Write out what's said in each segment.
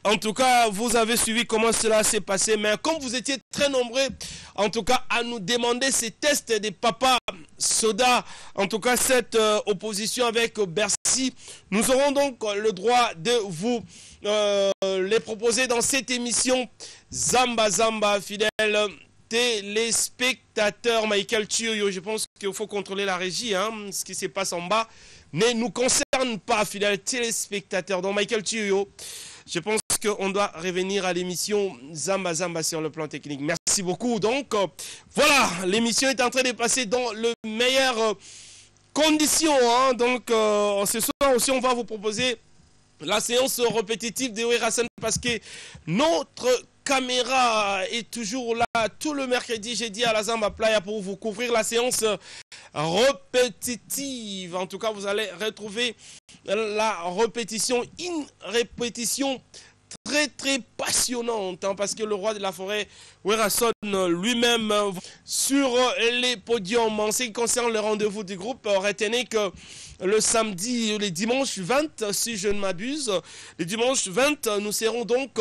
En tout cas, vous avez suivi comment cela s'est passé. Mais comme vous étiez très nombreux, en tout cas, à nous demander ces tests des papas soda, en tout cas, cette opposition avec Bercy, nous aurons donc le droit de vous les proposer dans cette émission. Zamba Zamba, fidèle téléspectateurs, Michael Chuyo, je pense qu'il faut contrôler la régie, hein, ce qui se passe en bas ne nous concerne pas, fidèles téléspectateurs. Donc Michael Chuyo, je pense qu'on doit revenir à l'émission Zamba Zamba sur le plan technique. Merci beaucoup. Donc voilà, l'émission est en train de passer dans le meilleures conditions. Hein. Donc ce soir aussi, on va vous proposer la séance répétitive de Werason parce que notre caméra est toujours là tout le mercredi, jeudi à la Zamba Playa pour vous couvrir la séance répétitive. En tout cas, vous allez retrouver la répétition, une répétition très passionnante, hein, parce que le roi de la forêt, Werason lui-même, sur les podiums. En ce qui concerne le rendez-vous du groupe, retenez que le samedi, le dimanche 20, si je ne m'abuse, le dimanche 20, nous serons donc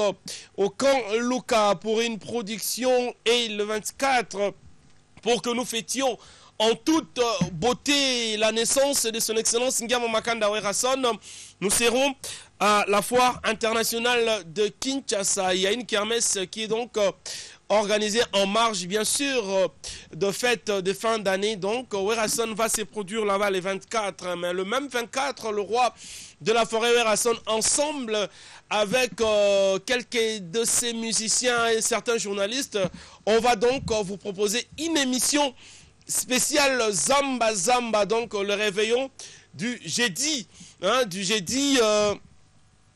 au camp Luka pour une production, et le 24 pour que nous fêtions en toute beauté la naissance de son excellence Ngama Makanda Werason. Nous serons à la foire internationale de Kinshasa. Il y a une kermesse qui est donc organisée en marge, bien sûr, de fête de fin d'année. Donc, Werason va se produire là-bas les 24. Mais le même 24, le roi de la forêt Werason, ensemble avec quelques de ses musiciens et certains journalistes, on va donc vous proposer une émission spéciale Zamba Zamba, donc le réveillon du jeudi, hein, du jeudi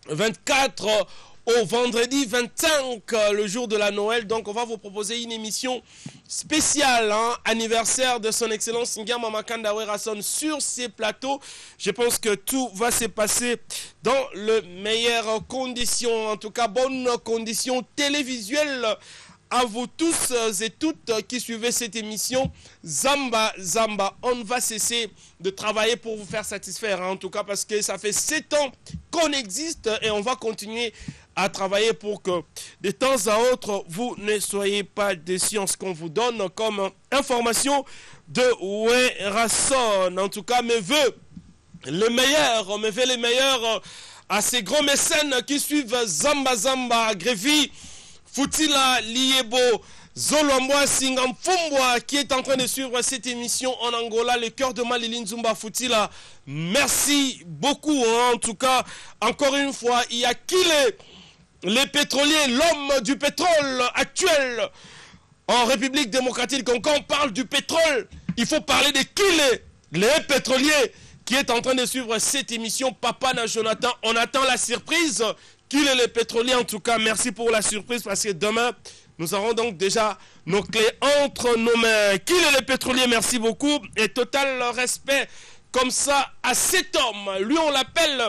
24 au vendredi 25, le jour de la Noël. Donc on va vous proposer une émission spéciale, hein, anniversaire de son excellence Ngama Makanda Werason sur ces plateaux. Je pense que tout va se passer dans les meilleures conditions, en tout cas bonnes conditions télévisuelles. À vous tous et toutes qui suivez cette émission Zamba Zamba, on va cesser de travailler pour vous faire satisfaire, hein, en tout cas parce que ça fait 7 ans qu'on existe et on va continuer à travailler pour que de temps à autre vous ne soyez pas déçus en ce qu'on vous donne comme information de Werason. En tout cas, mes voeux les meilleurs à ces grands mécènes qui suivent Zamba Zamba, Grévi Futila Liebo, Zolomboa Singamfumbwa, qui est en train de suivre cette émission en Angola, le cœur de Malili Zumba Futila. Merci beaucoup, hein. En tout cas, encore une fois, il y a qui les pétroliers, l'homme du pétrole actuel en République démocratique. Quand on parle du pétrole, il faut parler de qui les pétroliers qui est en train de suivre cette émission. Papa na Jonathan, on attend la surprise. Qu'il est les pétroliers, en tout cas, merci pour la surprise parce que demain, nous aurons donc déjà nos clés entre nos mains. Qu'il est les pétroliers, merci beaucoup et total respect comme ça à cet homme. Lui, on l'appelle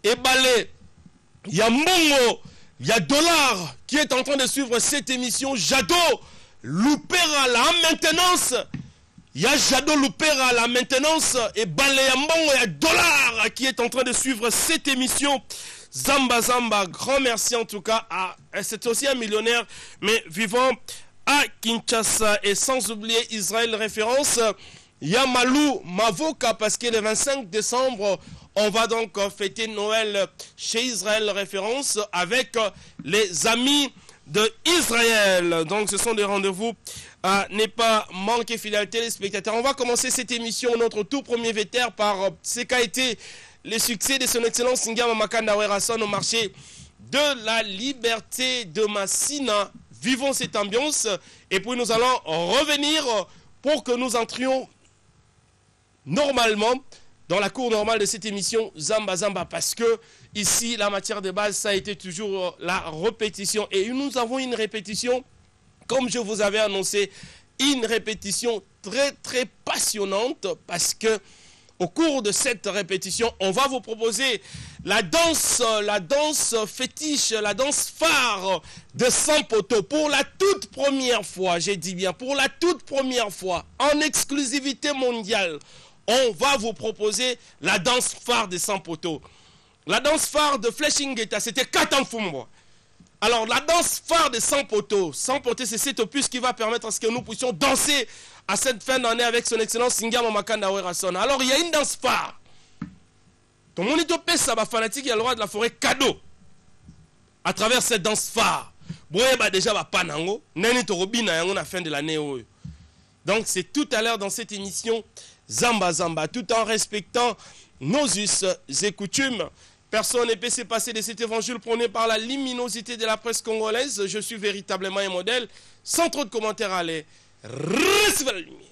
Ebalé. Il y a Mbongo, il y a Dollar qui est en train de suivre cette émission. Jado Loupera, la maintenance. Il y a Jado Loupera, la maintenance. Et Balé Mbongo, il y a Dollar qui est en train de suivre cette émission. Zamba Zamba, grand merci en tout cas à, c'est aussi un millionnaire, mais vivant à Kinshasa, et sans oublier Israël référence, Yamalou Mavoka, parce que le 25 décembre, on va donc fêter Noël chez Israël référence avec les amis de Israël. Donc ce sont des rendez-vous à ne pas manquer, fidèles téléspectateurs. On va commencer cette émission, notre tout premier vétère, par ce qu'a été les succès de son excellence Ngama Makanda Werason au marché de la liberté de Massina. Vivons cette ambiance et puis nous allons revenir pour que nous entrions normalement dans la cour normale de cette émission Zamba Zamba, parce que ici la matière de base ça a été toujours la répétition, et nous avons une répétition, comme je vous avais annoncé, une répétition très passionnante, parce que au cours de cette répétition, on va vous proposer la danse fétiche, la danse phare de Sampoto. Pour la toute première fois, j'ai dit bien, pour la toute première fois, en exclusivité mondiale, on va vous proposer la danse phare de Sampoto. La danse phare de Fleshingeta, c'était Katamfumbo. Alors, la danse phare de Sans Poteau. Sans Poteau, c'est cet opus qui va permettre à ce que nous puissions danser à cette fin d'année avec son excellence Ngama Makanda Werason. Alors, il y a une danse phare. Ton monito pesa ba fanatique, il y a le roi de la forêt cadeau. À travers cette danse phare. Boye ba déjà ba panango. Neni torobina yango na fin de l'année. Donc, c'est tout à l'heure dans cette émission Zamba Zamba, tout en respectant nos us et coutumes. Personne ne peut se passer de cet évangile prôné par la luminosité de la presse congolaise. Je suis véritablement un modèle. Sans trop de commentaires, allez, recevez la lumière.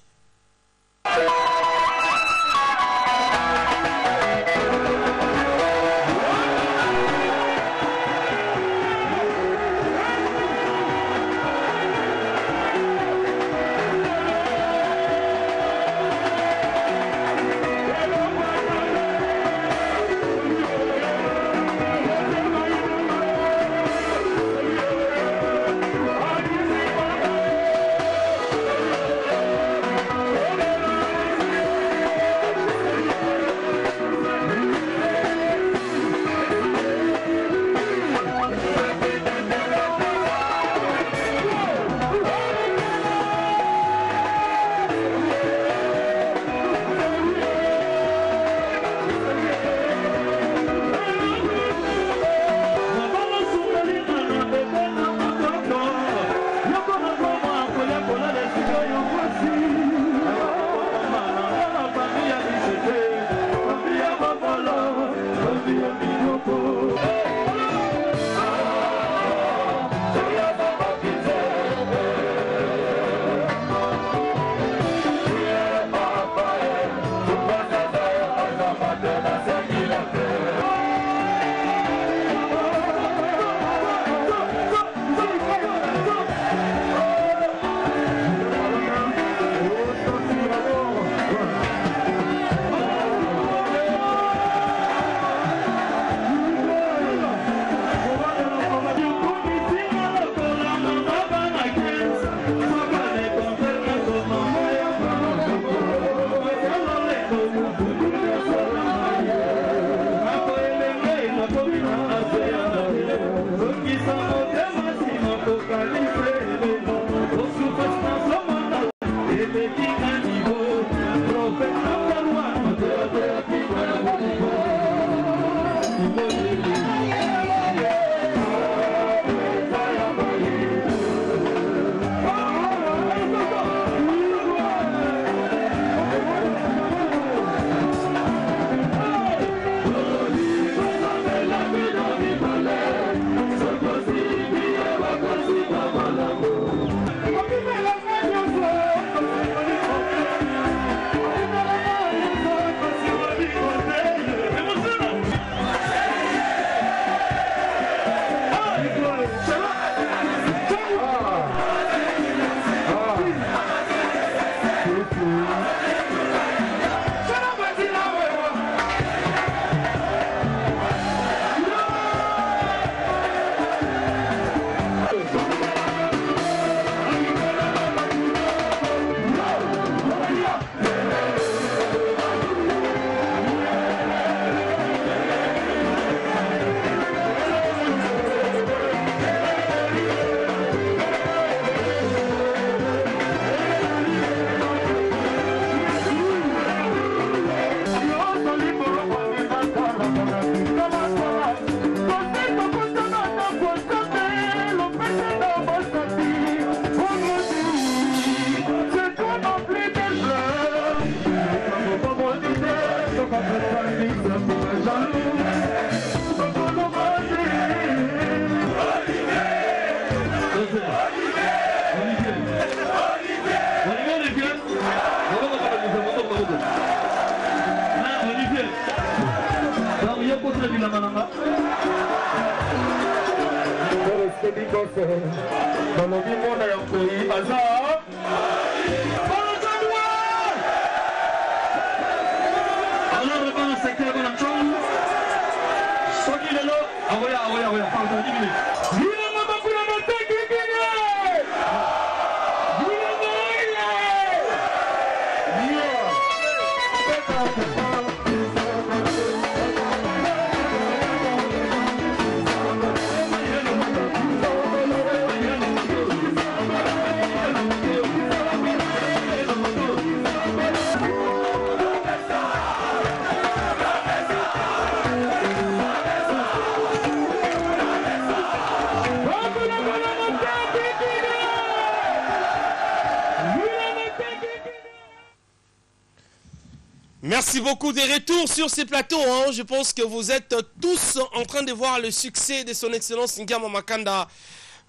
Merci beaucoup des retours sur ces plateaux. Hein. Je pense que vous êtes tous en train de voir le succès de son excellence Ngama Makanda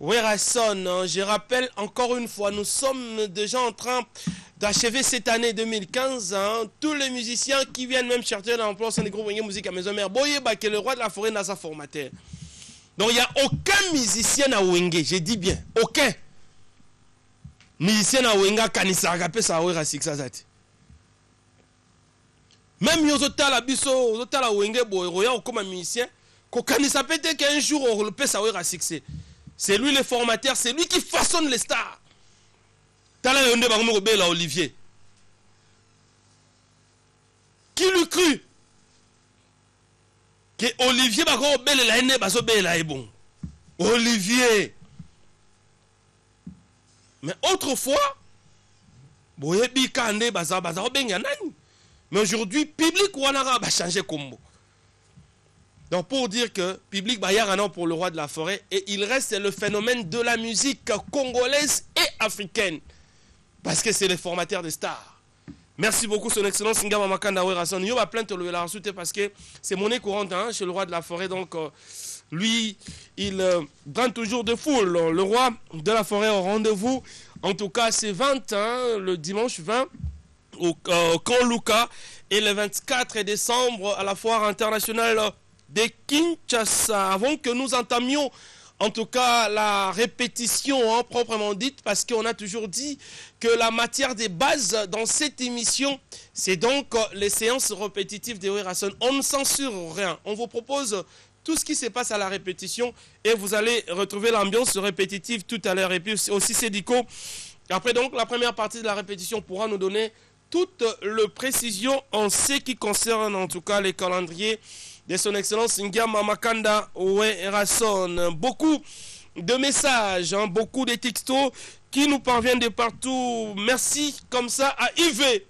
Werason. Hein. Je rappelle encore une fois, nous sommes déjà en train d'achever cette année 2015. Hein. Tous les musiciens qui viennent même chercher l'emploi au sein des groupes Wenge Musique à Maison Mère, Boye Baké, le roi de la forêt, n'a sa formateur. Donc il n'y a aucun musicien à Wenge, je dis bien, aucun musicien à Wenge Kanisa Agapé Sawera Sixazati. Même Yozotala Biso, Yozotala Wenge Boy, Roya comme un musicien, Kanisa peut-être qu'un jour on le peut Sawera Sixé. C'est lui le formateur, c'est lui qui façonne les stars. Tala Yonde Bagomo Bela Olivier. Qui lui cru que Olivier Bagomo Bela la Ene Baso Bela est bon. Olivier. Mais autrefois, Boyebi Kande Baza Baza Benyanani. Mais aujourd'hui, public Wanara va changer combo. Donc pour dire que public Bayarana pour le roi de la forêt, et il reste le phénomène de la musique congolaise et africaine. Parce que c'est le formateur des stars. Merci beaucoup son excellence Ngama Makanda Werason. Il va plaindre le la rasoute parce que c'est monnaie courante hein, chez le roi de la forêt. Donc lui, il gagne toujours de foule. Le roi de la forêt au rendez-vous. En tout cas, c'est 20, hein, le dimanche 20. Au camp Luka et le 24 décembre à la foire internationale de Kinshasa. Avant que nous entamions en tout cas la répétition hein, proprement dite, parce qu'on a toujours dit que la matière des bases dans cette émission, c'est donc les séances répétitives de Werason. On ne censure rien, on vous propose tout ce qui se passe à la répétition et vous allez retrouver l'ambiance répétitive tout à l'heure. Et puis aussi Sédico, après donc la première partie de la répétition pourra nous donner toute la précision en ce qui concerne en tout cas les calendriers de son excellence Ngama Makanda Werason. Beaucoup de messages, hein, beaucoup de textos qui nous parviennent de partout. Merci comme ça à Yves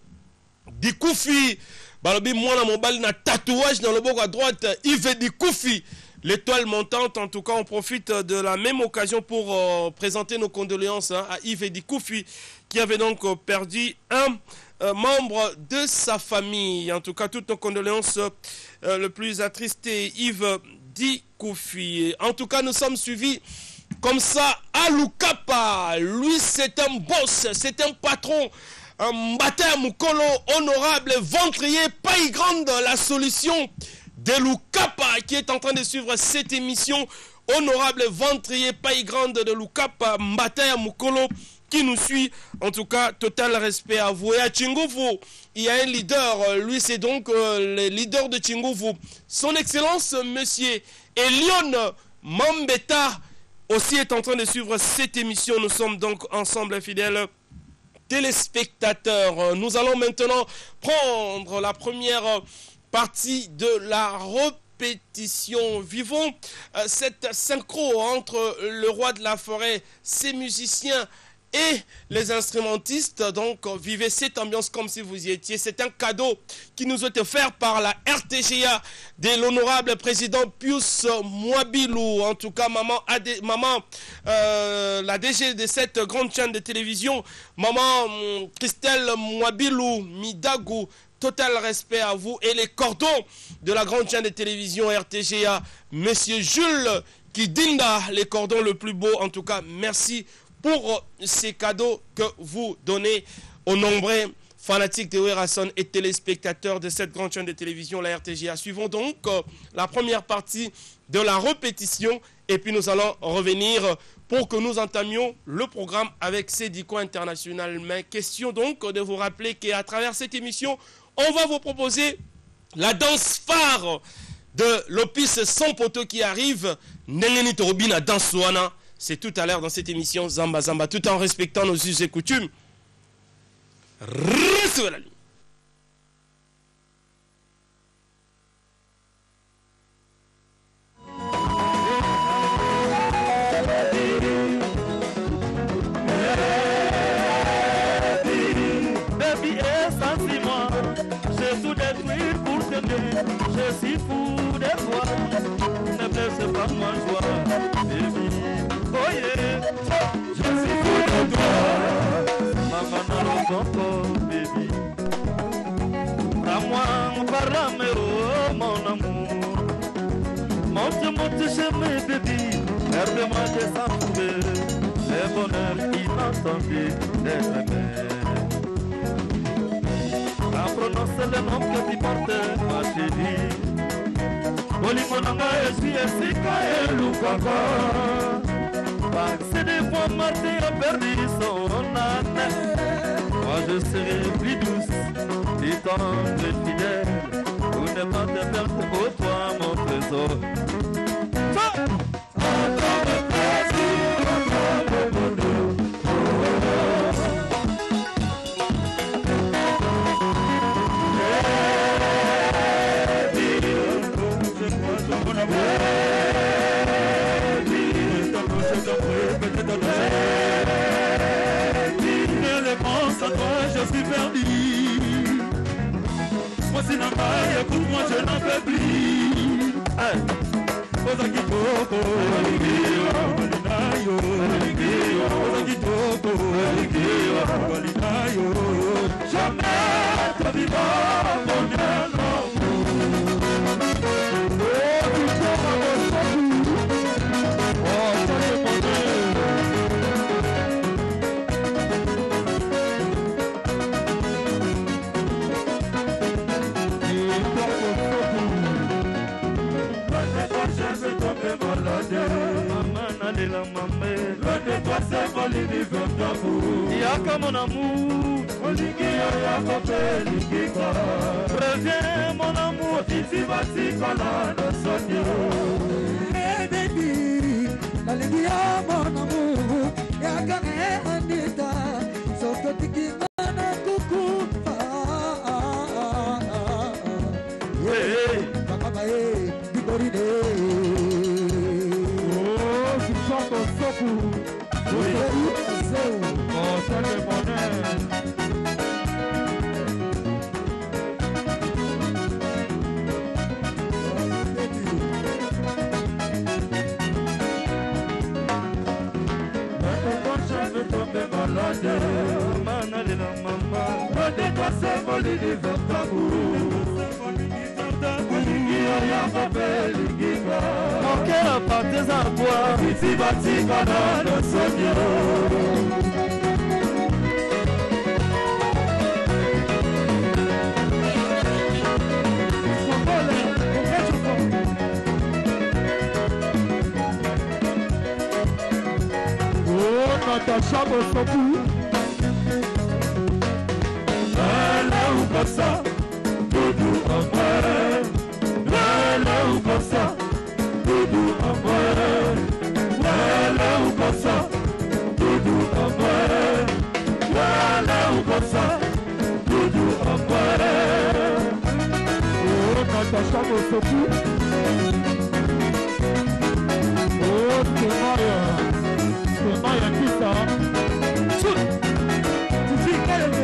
Dikoufi. Balobi moi na mobile na tatouage dans le bord à droite. Yves Dikoufi. L'étoile montante, en tout cas, on profite de la même occasion pour présenter nos condoléances hein, à Yves Dikoufi qui avait donc perdu un membre de sa famille. En tout cas, toutes nos condoléances le plus attristé, Yves Dikoufi. En tout cas, nous sommes suivis comme ça à Lukapa. Lui, c'est un boss, c'est un patron. Un bataille Mukolo honorable, ventrier, paille grande, la solution de Lukapa qui est en train de suivre cette émission. Honorable ventrier, paille grande de Lukapa, Mbataïa Mukolo qui nous suit. En tout cas, total respect à vous. Et à Chingovu, il y a un leader. Lui, c'est donc le leader de Chingovu. Son Excellence, Monsieur Elion Mambeta, aussi est en train de suivre cette émission. Nous sommes donc ensemble, fidèles téléspectateurs. Nous allons maintenant prendre la première partie de la répétition. Vivons cette synchro entre le roi de la forêt, ses musiciens et les instrumentistes. Donc vivez cette ambiance comme si vous y étiez. C'est un cadeau qui nous est offert par la RTGA de l'honorable président Pius Mwabilou. En tout cas maman la DG de cette grande chaîne de télévision, maman Christelle Mwabilou Midagou. Total respect à vous. Et les cordons de la grande chaîne de télévision RTGA, monsieur Jules Kidinda, les cordons le plus beau. En tout cas, merci pour ces cadeaux que vous donnez aux nombreux fanatiques de Werason et téléspectateurs de cette grande chaîne de télévision, la RTGA. Suivons donc la première partie de la répétition et puis nous allons revenir pour que nous entamions le programme avec Sédico International. Mais question donc de vous rappeler qu'à travers cette émission, on va vous proposer la danse phare de l'Opus Sans Poteau qui arrive. Nengeni Torobina danse wana. C'est tout à l'heure dans cette émission Zamba Zamba, tout en respectant nos us et coutumes. Recevez la ligne. Je suis fou de toi, ne blesse pas ma joie, baby. Oh yeah, je suis fou de toi, maman non, baby. Prends-moi Garde-moi de savourer les bonheurs inattendus d'être aimé. À prononcer le nom que tu portes, ma chérie. Olimonanga esi esika elukaka. C'est des fois matin a perdu son âme. Moi je serai plus douce, plus tendre et fidèle, pour ne pas te perdre, oh toi mon trésor. Je suis perdu. Moi c'est normal, écoute-moi, je n'en peux plus. Oza kitoko, balinayo. Oza kitoko, balinayo. Jamais te vivra mon amour. Loin de toi c'est mon univers d'amour. Yaka mon amour, olingi yaka pelingika. Reviens mon amour, titi batika la nosonyo. Hey baby, nalingi ya mon amour, yaka anita, soto tiki mana kuku. Hey, mama hey, biboride. Mon cœur appartient à toi. Ici bâti comme le sonio. Oh, Natacha Bosoku. Elle ou comme ça, doudou en moi. Elle ou comme ça, doudou en moi. Elle ou comme ça, doudou en moi. Elle ou comme ça, doudou en moi. Oh, Natacha Bosoku. Oh, c'est Maya qui ça. Chut! Tu sais qu'elle est.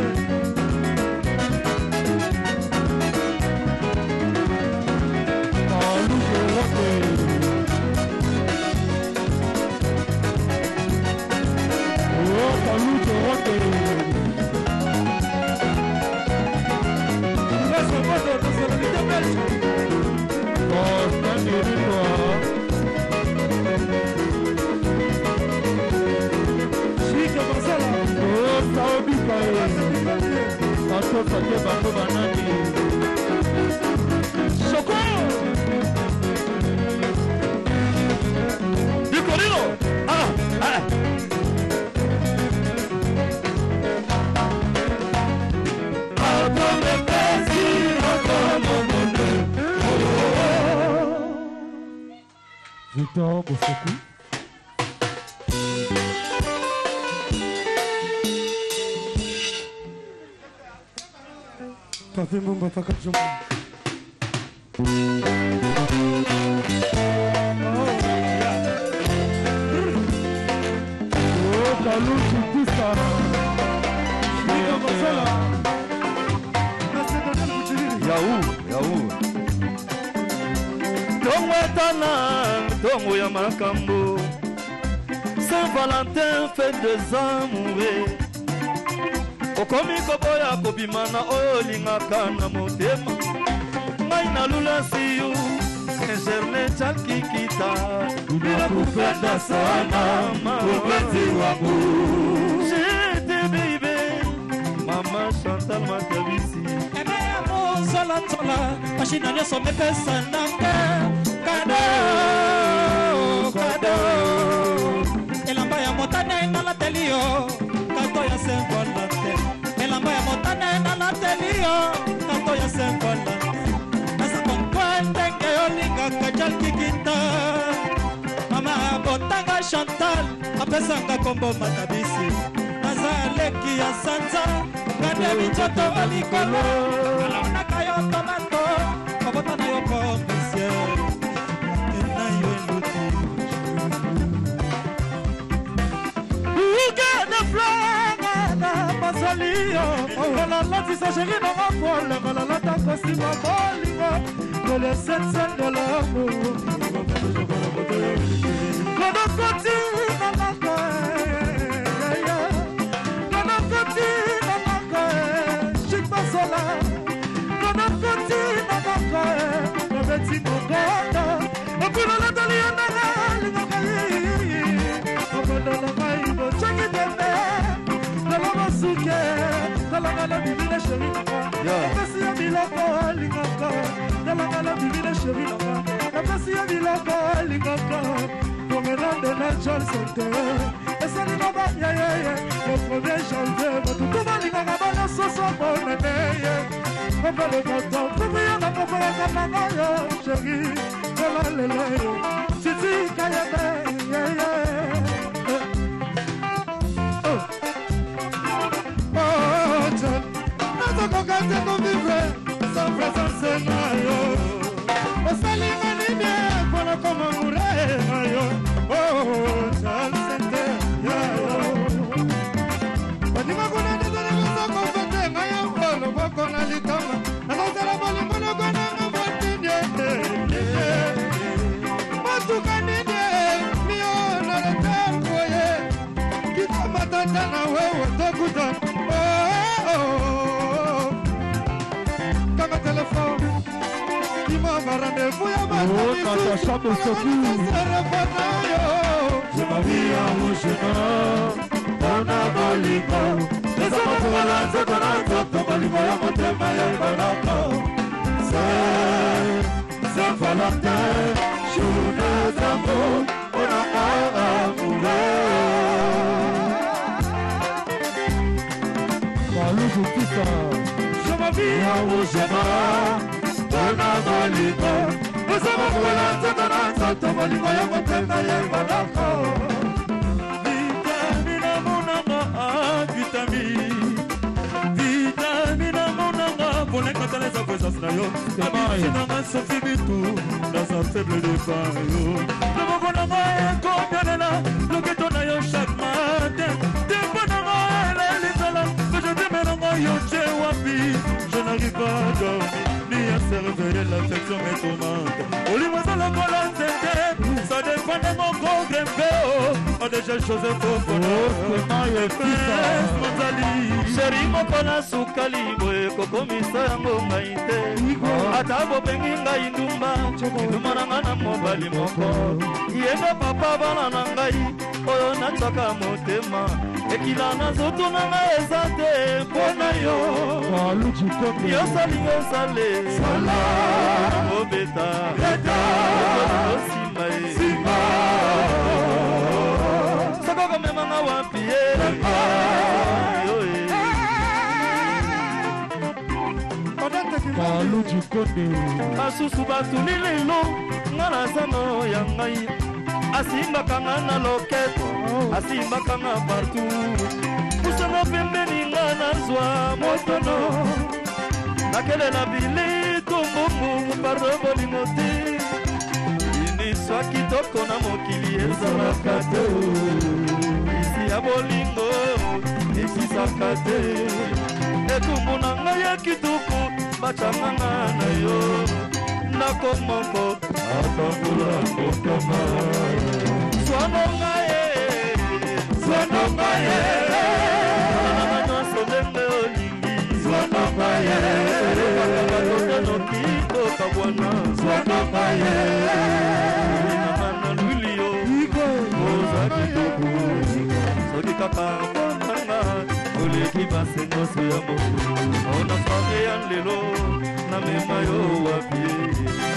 Victor Bosoku. Papi Mumba Fakajum. Oh, Kaluchi Pista. Yaou, Yaou. Tongo etana, tongo ya makambo. Saint-Valentin fait des amoureux. Okomi koboya kobima na oyo lingaka na motema. Ngai nalula siyo, Ejerne chalkikita bila kupenda sana mpenzi wangu. J'étais baby Mama Chantal Matabisi. Eme amo sola sola machine nyonso mepesa nanga kado kado elamba ya motane na la telio kato ya sembolante elamba ya motane na la telio kato ya sembolante asa konkwende ke olinga kajal kikita mama botanga Chantal apesanga kombo Matabisi nazaleki ya sanza kande michoto walikolo alonaka yo tomato mabota na yo komisie na yo eluti Ugana flaga na masalio Ola lati sa chéri na mapole Ola lata kosima bolingo Kole $700 Kono koti na lako Kono koti na lako Chik basola Kono koti na lako Nabeti mokoto Okuna la dalia na lingo kayi Okono maibo chaki deme Nalama suke Nalangala bibile sheri naka Napesi ya miloko lingaka Nalangala bibile sheri naka Napesi ya miloko lingaka Promenade na Johnson Esali na ba yeye Le 1er janvier Matukuba lingaka bana soso bonene Papa le content Kubiya na papa ya kamanga yo Sheri Nala lele Titi kayebe Kokate ko vivre sans présence na yo Osali mani bien Kona koma mure na yo Oh, chal sente ya yo Wanima kuna nizone kusa konfete na yo Olo wako na likama Na kozera boli mwana kwa na ngabatinde Matuka nide Mio na leter koye Kita matata na wewe Tokuta quand on chante au secours. Je m'habille en rouge on a bolingo. Les hommes pour la tête, on a tout, bolingo, la montée, maille, bonako. C'est Valentin, journée d'amour, on a amoureux. Je m'habille en rouge on a bolingo. Les hommes pour la tête, on a tout, bolingo, la montée, maille, bonako. Vitamina monanga pour les catalans à présence na yo. Vitamina Sophie Bitou dans un faible départ yo. Le mogo na moi combien le ghetto na yo chaque matin. Tempo na moi elle est là. Que je te mets na moi yo chez wapi. Je n'arrive pas à dormir ni à se réveiller, l'affection est tourmente. Au lit moi dans la colonne c'était. Ça dépend de mon gros grimpé. On déjà chose faut Sheri mokona sukali boye kokomisa yango ngai te ata bobengi ngai ndumba nanga na mobali moko yenda papa bana na ngai oyo nataka motema ekila na zoto na ngai eza te mpona yo yosalinga osale obeta osimba ye sokoko memanga wapi ye basusu batuli lelo nga na zano ya ngai asimbaka nga na loketo asimbaka nga partout pusanga pembeni nga nazwa motono nakelela bili tumbumbu pardo bolingo te iniswa kitoko na mokili ezalaka te isi ya bolingo esisaka te etumbu na ngai ya kituku bacanganga na yo ndako moko atambola kokama swanonga ye nanga nyonso ndenge olingi swanonga ye bakabakotano kitoko bwana na lulio oza kitoko soki kaka mponanga oleki basengoso ya moku ona soire ya lelo na mema yo wapi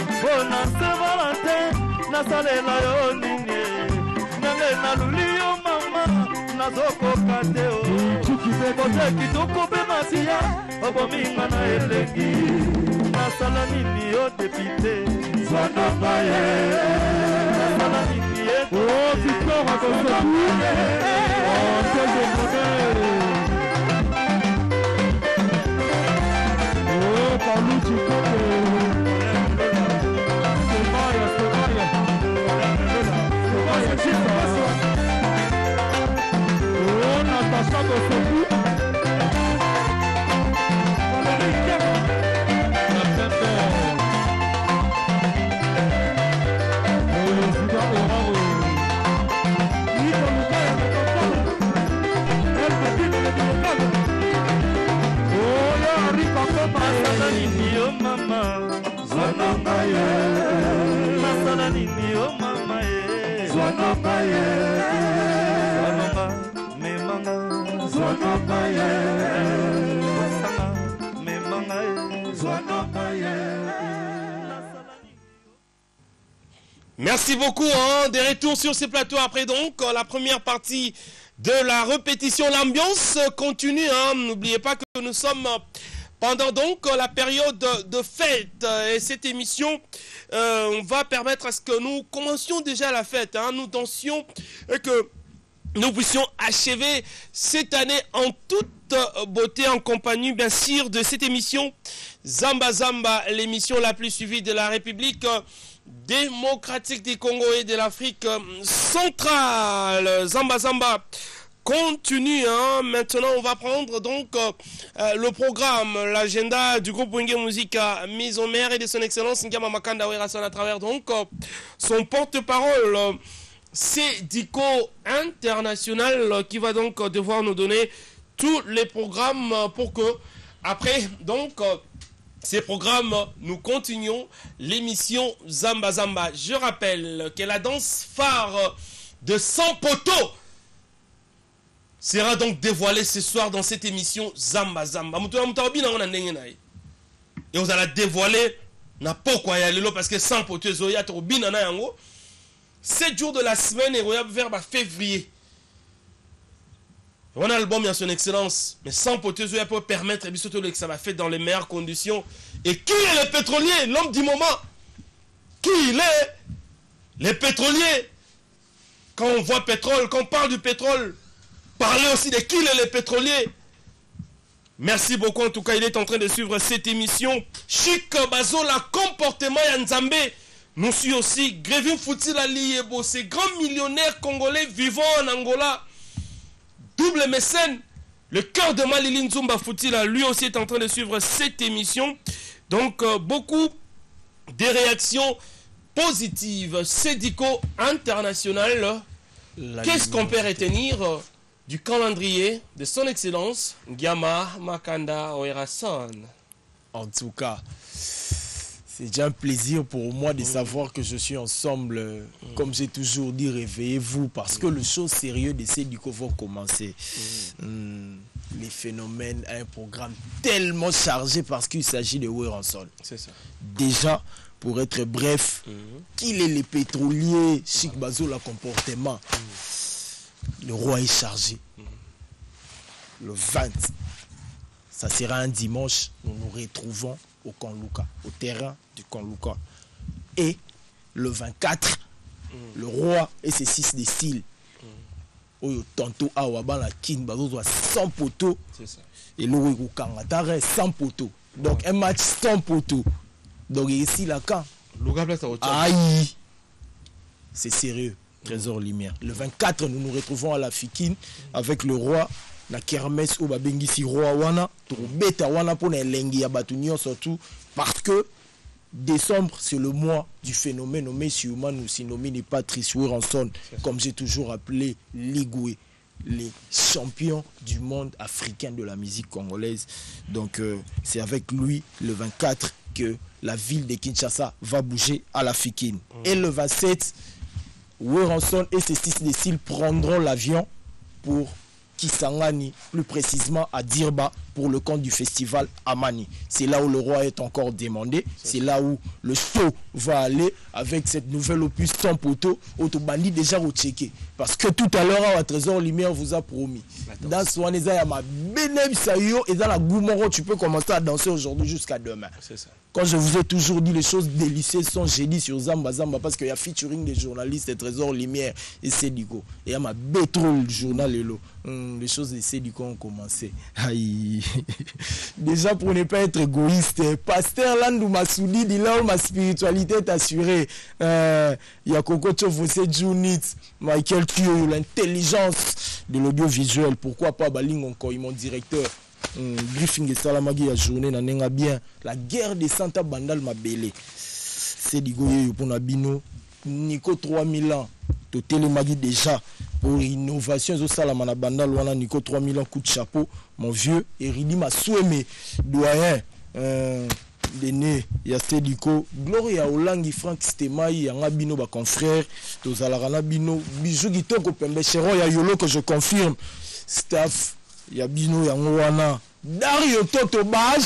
mpo na Saint Valentin nasalela yo nini nanga na lulio mama nazokoka te o kote kitoko mpe masiya obominga na elengi nasala nini yo depite zwananga ye nasala nini ye Victor Akosoku Antenne de Monnaie Paulucci Koke Semaya Natacha Kosoku masala nini yo mama zwananga ye masala nini yo mama ye zwananga ye zwananga memanga zwananga ye masanga memanga ye zwananga ye. Merci beaucoup, hein. Des retours sur ces plateaux après donc la première partie de la répétition. L'ambiance continue, hein. N'oubliez pas que nous sommes pendant donc la période de fête. Et cette émission va permettre à ce que nous commencions déjà la fête, hein. Nous dansions et que nous puissions achever cette année en toute beauté en compagnie bien sûr de cette émission Zamba Zamba, l'émission la plus suivie de la République démocratique du Congo et de l'Afrique centrale. Zamba Zamba continue, hein. Maintenant on va prendre donc le programme, l'agenda du groupe Wenge Musica mise en mer et de son excellence Ngama Makanda Werason à travers donc son porte-parole c'est Dico International qui va donc devoir nous donner tous les programmes pour que après donc ces programmes, nous continuons l'émission Zamba Zamba. Je rappelle que la danse phare de 100 poteaux sera donc dévoilée ce soir dans cette émission Zamba Zamba. Et vous allez dévoiler na pourquoi y lelo parce que 100 poteaux zoya to bina na yango 7 jours de la semaine et vers février. On a l'album à son excellence, mais sans poteuse, il peut permettre que ça va faire dans les meilleures conditions. Et qui est le pétrolier, l'homme du moment? Qui il est? Les pétroliers. Quand on voit pétrole, quand on parle du pétrole, parlez aussi de qui est le pétrolier. Merci beaucoup, en tout cas, il est en train de suivre cette émission. Chic Bazola, comportement Yanzambe. Nous sommes aussi Grevin Foutila Liebo, ces grands millionnaires congolais vivant en Angola. Double mécène, le cœur de Malili Nzumba Foutila, lui aussi est en train de suivre cette émission. Donc, beaucoup de réactions positives. Sédico International, qu'est-ce qu'on peut retenir du calendrier de son excellence, Ngama Makanda Werason? En tout cas, c'est déjà un plaisir pour moi de savoir que je suis ensemble. Comme j'ai toujours dit, réveillez-vous parce que le show sérieux de Sédico va commencer. Les phénomènes, un programme tellement chargé parce qu'il s'agit de Werason. C'est ça. Déjà, pour être bref, qu'il est les pétroliers, Chic Bazola comportement. Le roi est chargé. Le 20, ça sera un dimanche, nous nous retrouvons au Camp Luka, au terrain du Camp Luka. Et le 24, le roi et ses 6 de style. Tantôt à Wabala Kin, Bazo 100 poteaux. C'est ça. Et le Kangatare 100 poteaux. Donc un match 100 poteaux. Donc ici la camp. Aïe. C'est sérieux. Trésor Lumière. Le 24, nous nous retrouvons à la Fikine avec le roi. Na kermesse ou babengisi roi wana to beta wana pour na lengi ya batunyo surtout parce que décembre c'est le mois du phénomène nommé sûrement nous sinomine Patrice Werason comme j'ai toujours appelé Ligoué, les champions du monde africain de la musique congolaise. Donc c'est avec lui le 24 que la ville de Kinshasa va bouger à la Fikine. Et le 27, Weranson et ses 6 déciles prendront l'avion pour Kisangani, plus précisément à Dirba, pour le compte du festival Amani. C'est là où le roi est encore demandé. C'est là où le show va aller avec cette nouvelle opus sans poteau. Autobandi déjà rechecké. Parce que tout à l'heure, à Trésor Lumière vous a promis. Dans Swaneza, il y a ma Benem Sayo et dans la Goumoro, tu peux commencer à danser aujourd'hui jusqu'à demain. C'est ça. Quand je vous ai toujours dit les choses délicieuses sont génies sur Zamba Zamba parce qu'il y a featuring des journalistes, des Trésor Lumière et Sédico. Et il y a ma Bétrole journal Elo. Les choses de Sédico ont commencé. Aïe. Déjà pour ne pas être égoïste, Pasteur Landou Massoudi dit là où ma spiritualité est assurée. Il y a Coco Tchofosé Junit, Michael Kyo, l'intelligence de l'audiovisuel. Pourquoi pas Baling encore, mon directeur. Briefing et Salamagi a journée n'a bien. La guerre des Santa Bandal m'a belé. C'est du goye pour Nabino. Nico 3000 ans. To télémagi déjà. Pour l'innovation, Salamana Bandal, wana Nico 3000 ans, coup de chapeau. Mon vieux, Eridi m'a souhaité. Doyen. Dene, ya Sediko, Gloria Olangi, Frank Stemaï, Yanga Bino, ba confrère, Tozalarana Bino, Bijou Gitoko Pembe Chéron, ya Yolo que je confirme. Staff, ya Bino, Yangoana, Dario Toto,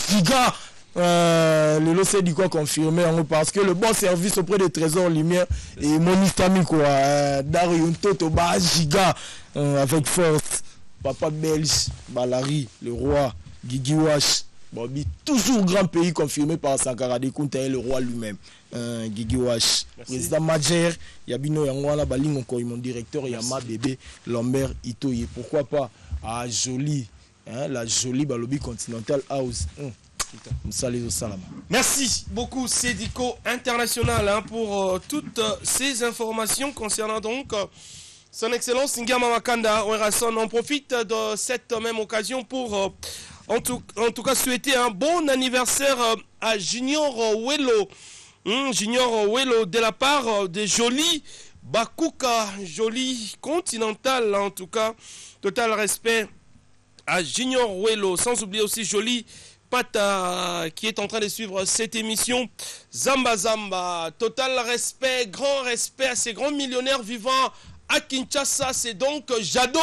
Giga. Le Sediko confirmé parce que le bon service auprès des Trésors Lumière et mon istami quoi. Dario Toto, Giga, avec force. Papa Belge, Balari, le roi, Gigi Wash. Bobby, toujours grand pays confirmé par Sankara Dekunta et le roi lui-même. Gigi Wash. Président Majer, Yabino Yangwana, Baling mon directeur, Yama Bébé, Lambert Itoye. Pourquoi pas à Jolie, la jolie Balobi Continental House. Merci beaucoup Sédico International pour toutes ces informations concernant donc son excellence Ngama Makanda Werason. On profite de cette même occasion pour en tout cas souhaiter un bon anniversaire à Junior Welo. Junior Welo de la part de Jolie Bakuka, Jolie Continental en tout cas. Total respect à Junior Welo. Sans oublier aussi Jolie Pata qui est en train de suivre cette émission. Zamba Zamba. Total respect, grand respect à ces grands millionnaires vivant à Kinshasa. C'est donc Jado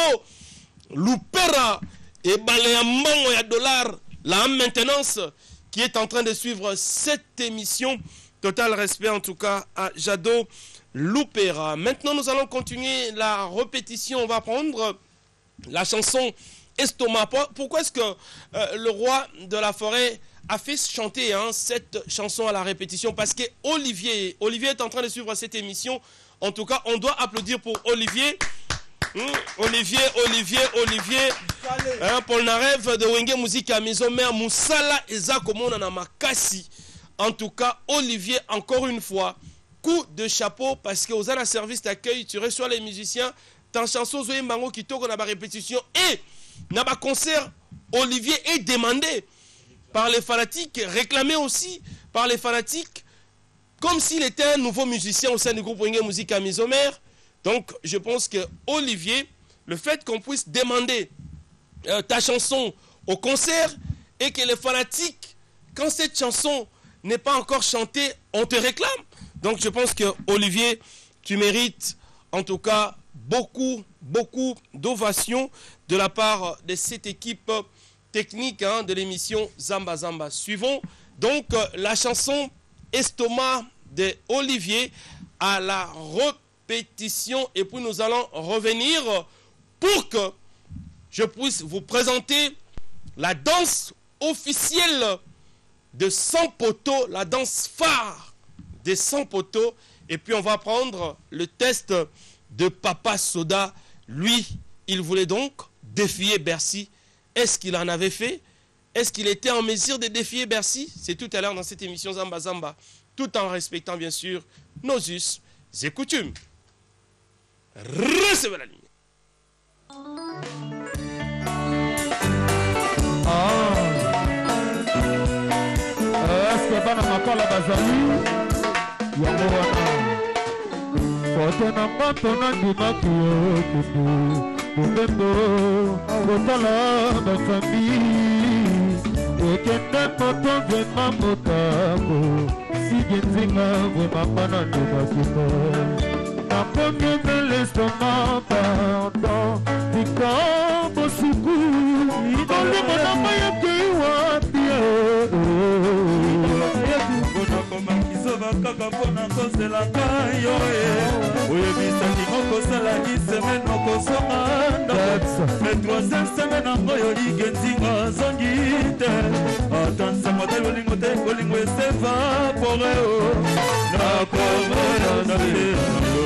Lupera et Baléambango ya dollar, la maintenance qui est en train de suivre cette émission. Total respect en tout cas à Jado Lupera. Maintenant nous allons continuer la répétition. On va prendre la chanson Estomac. Pourquoi est-ce que le roi de la forêt a fait chanter cette chanson à la répétition? Parce que Olivier est en train de suivre cette émission. En tout cas on doit applaudir pour Olivier. Olivier, Paul Narev de Wenge Musique à Maison Mère, Moussala Eza Komona na Makasi. En tout cas, Olivier, encore une fois, coup de chapeau parce que aux la service d'accueil, tu reçois les musiciens, ta chanson Zoé Mbango qui tourne dans la répétition et dans le concert, Olivier est demandé par les fanatiques, réclamé aussi par les fanatiques, comme s'il était un nouveau musicien au sein du groupe Wenge Musique à Maison Mère. Donc, je pense que Olivier, le fait qu'on puisse demander ta chanson au concert et que les fanatiques, quand cette chanson n'est pas encore chantée, on te réclame. Donc, je pense que Olivier, tu mérites en tout cas beaucoup d'ovations de la part de cette équipe technique de l'émission Zamba Zamba. Suivons donc la chanson Estomac de Olivier à la répétition et puis nous allons revenir pour que je puisse vous présenter la danse officielle de 100 poteaux, la danse phare des 100 poteaux, et puis on va prendre le test de Papa Soda. Lui, il voulait donc défier Bercy. Est-ce qu'il en avait fait? Est-ce qu'il était en mesure de défier Bercy? C'est tout à l'heure dans cette émission Zamba Zamba, tout en respectant bien sûr nos us et coutumes. Recevez la ligne. Est-ce que bana makola bazali yango wana foto na moto na ndimaki yo tutu mobembo kotala bafamili okende moto vraimen motambo sigenzinga vraimen bana nde bakito nakomi na l'estomac pardon Victor Bosuku olimo na moyoki wapi bonakoma kisoba kaka mpona kozelaka yo oyebisaki mokosalaki semene okosonga ndako me troisième semaine yango yo ligenzinga zongi te ata nsango te bolingo te bolingo esevapore o nakomona na te yango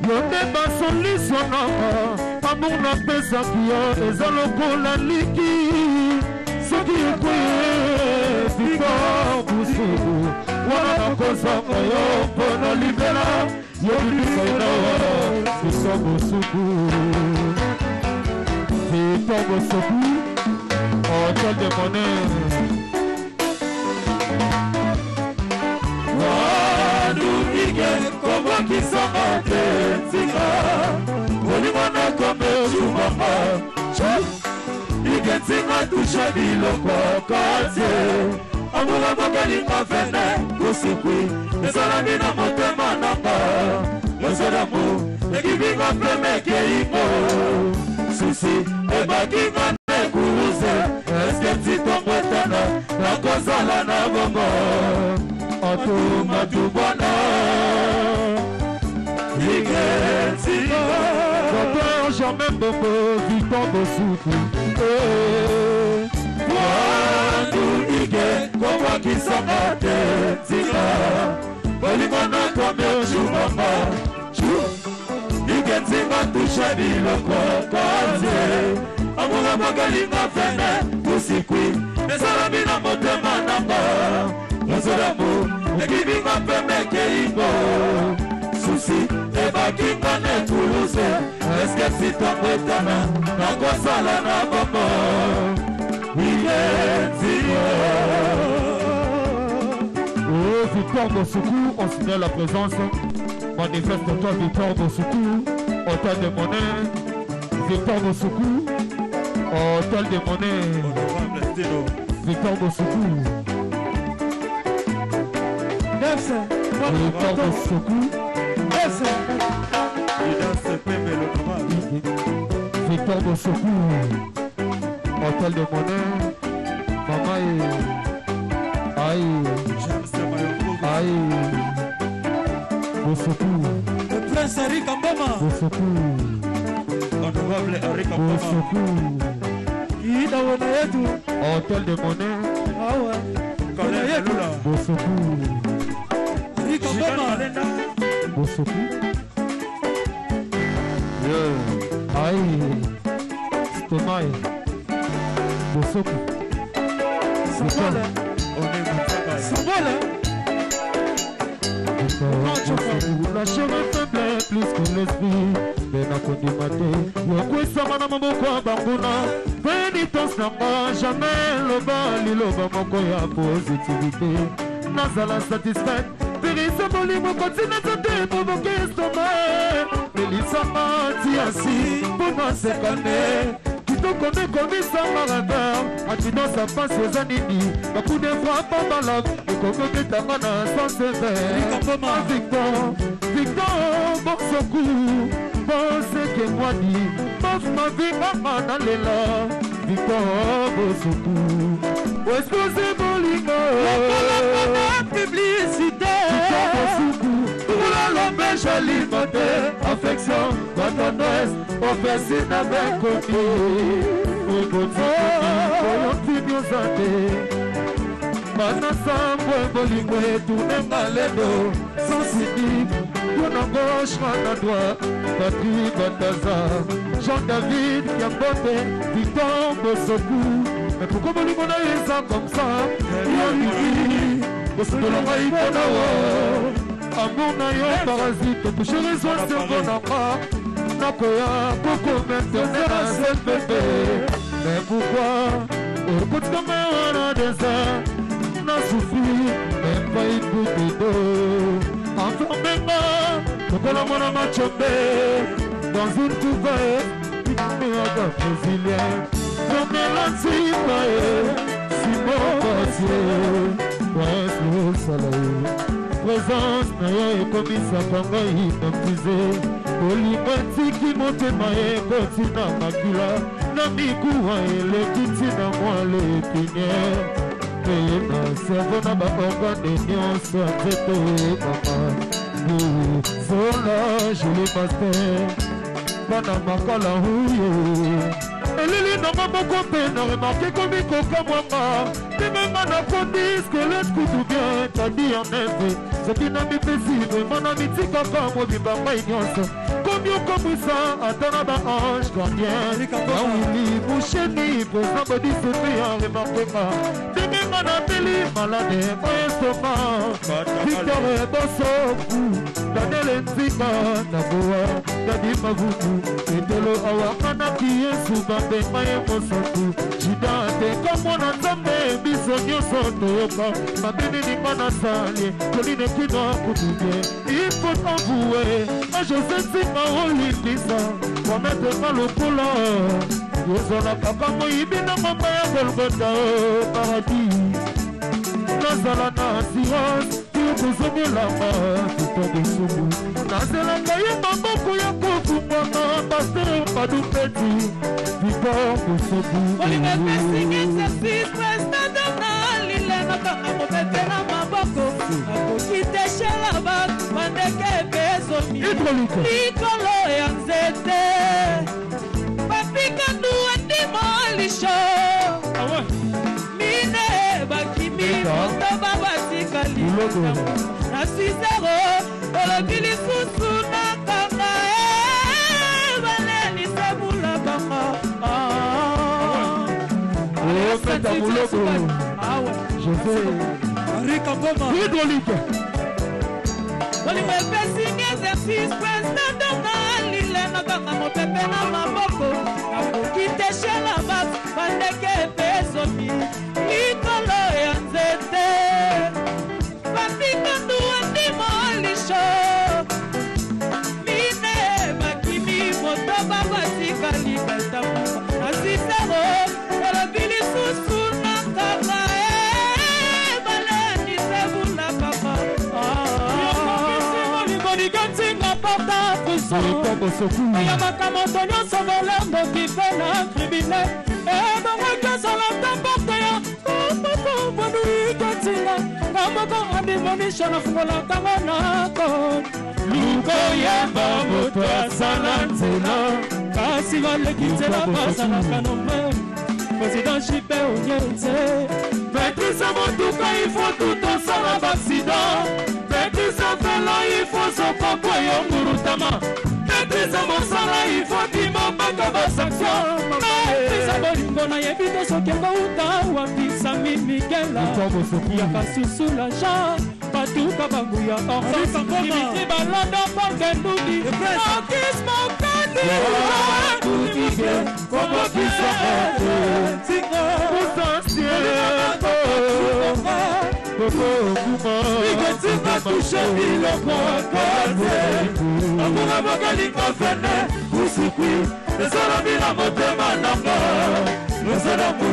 yo nde basoliso nanga amour napesaki yo eza lokola liki soki ekoye Victor Bosuku wana nakozanga yo mpona libela yo bilikainawa Victor Bosuku Victor Bosuku hôtel de monnaie wadukike kobwakisanga te nzinga olimwana kome tumama ikenzinga tusha biloko katie amula mokelinga vene kusukwi ezalaki na motema nanga lozelamu ekibinga pemekeingo susi ebakinga nekuruze eske ntitongwetana nakozala na bongo atumatubwana ikenzinga Docteur Germain Bobo Victor Bosuku wadukike kobwakisanga te nzinga bolimona kome ojumama ikenzinga tushe biloko katie amola mokelinga vene kusikwi ezalami na motema nanga lozolamu ekibinga pemekeingo susi ebakinga netuluze eske sitongwetana nakosala na bongo ikenzinga Oh Victor Bosuku, on signale la présence. Manifeste-toi Victor Bosuku, hôtel de monnaie. Victor Bosuku, hôtel de monnaie. Victor Bosuku. Victor Bosuku. Victor Bosuku, hôtel de monnaie. Maman et... Aïe. Aïe. Bosuku. Le prince Eric Amboma. Bosuku. honorable Eric Amboma. Bosuku. Ida wana yetu. Hôtel de monnaie. Awa. Kone Lula. Bosuku. Eric Amboma. Bosuku. Aïe. Stomae. Bosuku. Sambole. Sambole. La chair est faible plus que l'esprit. Bena kondimate yokwesama na maboko ya banguna pénitence nanga jamais loba liloba moko ya positivité nazala satisfait virisa molimo kontina te provoke estoma elisama tiasi mpona sekane kitoko nde komisama radar accidence apasi eza nini bakude frappe balak ekokoketanga na sansever Victor Bosuku Boseke mwadi Bof ma vie mama na lela Victor Bosuku Expose bolingo Lokola publicité Victor Bosuku Oula l'empêche alimenter affection Tendresse Officine avec Komi Oyotini ozate Bana sambwe bolingo etourne maledo Sans cynique Tourne à gauche, à droite, Patrick Bataza, Jean-David Kiambote, Victor Bosuku. Mais pourquoi mon limon est ça comme ça? Yoli, Bosuku l'envoie Iponawa. Amour na yo parasite, toucher les oies sur mon enfant. Nakoya, Coco maintenant à cette bébé. Mais pourquoi? Au bout de ma main désert, n'a souffri, même pas une goutte d'eau. Enfermez-moi, pourquoi la mona m'a chopé dans une couverte, une merde brésilienne. Zonela nzimba Simon Basier Prince Losalae Présence na yo ekomisaka ngai baptize Olinga ntiki motema ekotina makila Na mikuwa eleki ntina mwa lepiniere Peye na servo na baorgane nyonso ya nzete mama Zola joli paster Bana makala huye Elili na maboko pe na remarqué comme koka mwanga Timema na fondis que l'être kutu bien T'as dit en effet Ce qui n'a mi pesi Vraiment na mi tika kamo bibamba inyonso Comme yo comme ça Attends ba ange gardien Awili moucheni Présent body sepe ya remarqué ma Timema na peli malade Moyen soma Victor Bosoku Daniel Nzika Naboa Dadi Mavuku Etelo awakana kiye Subambe maye mosoku Jidate Kamona nzambe Biso nyoso toyoka Mabini ni mana sali Koline kino kutubie Il faut t'envouer A José Nzika Olindisa Wamete malopula Yozola kaka moibi na mama ya Golgota Paradis Nazala na assurance Kuzongilama Tutobusubu Nazelanga ye maboko ya kofumwana Pasteur Padupeti Victor Busubu Olinga pesingi exercice Prestadona Lilena kaka mopete na maboko Akokite shelaba Mandeke bezomi Likolo ya nzete Papika nuwa ndimo lisho Mine bakimi Moto baba sikali Na suizero Olobi lisusu na kanga Valeni sebula kanga Faites à Mouloko Je fais Rika Goma Hydraulique Olinga pesing exercice Prestadona Lilena kanga mopepe na maboko Akokite shelaba Bandeke bezomi Likolo ya nzete Papika nduwa ndimo lisho Mine bakimi moto baba sikali kaltamu Asisero Olobili susu na kaka Baleni sebula kaka Liboni gantinga porta puissant Yamaka moto nyonso volembo kifena criminel Ebongo sala tamporte ya Bonu ikatinga Kamoko adimonisha na fungola kama nako Luko yemba moto asala nzela Kasi waleki nzela basala kanombe Président Chipé Onyeze Maîtrise motuka il faut tout osala l'accident Maîtrise fela il faut sokoko yo ngurutama Maîtrise mosala il faut bima baka basanction Maîtrise bolingo na yebi to sokengo uta wakisami Miguela Yaka susu la jean Patuka bangu ya orfans Dimitri Balondo Porgendudi Akis Mokani Kutige Komo Kisokate Singo Iketika touche biloko kote Amunga mokali kofene Usikwi Esala bila motema nanga Nosana mu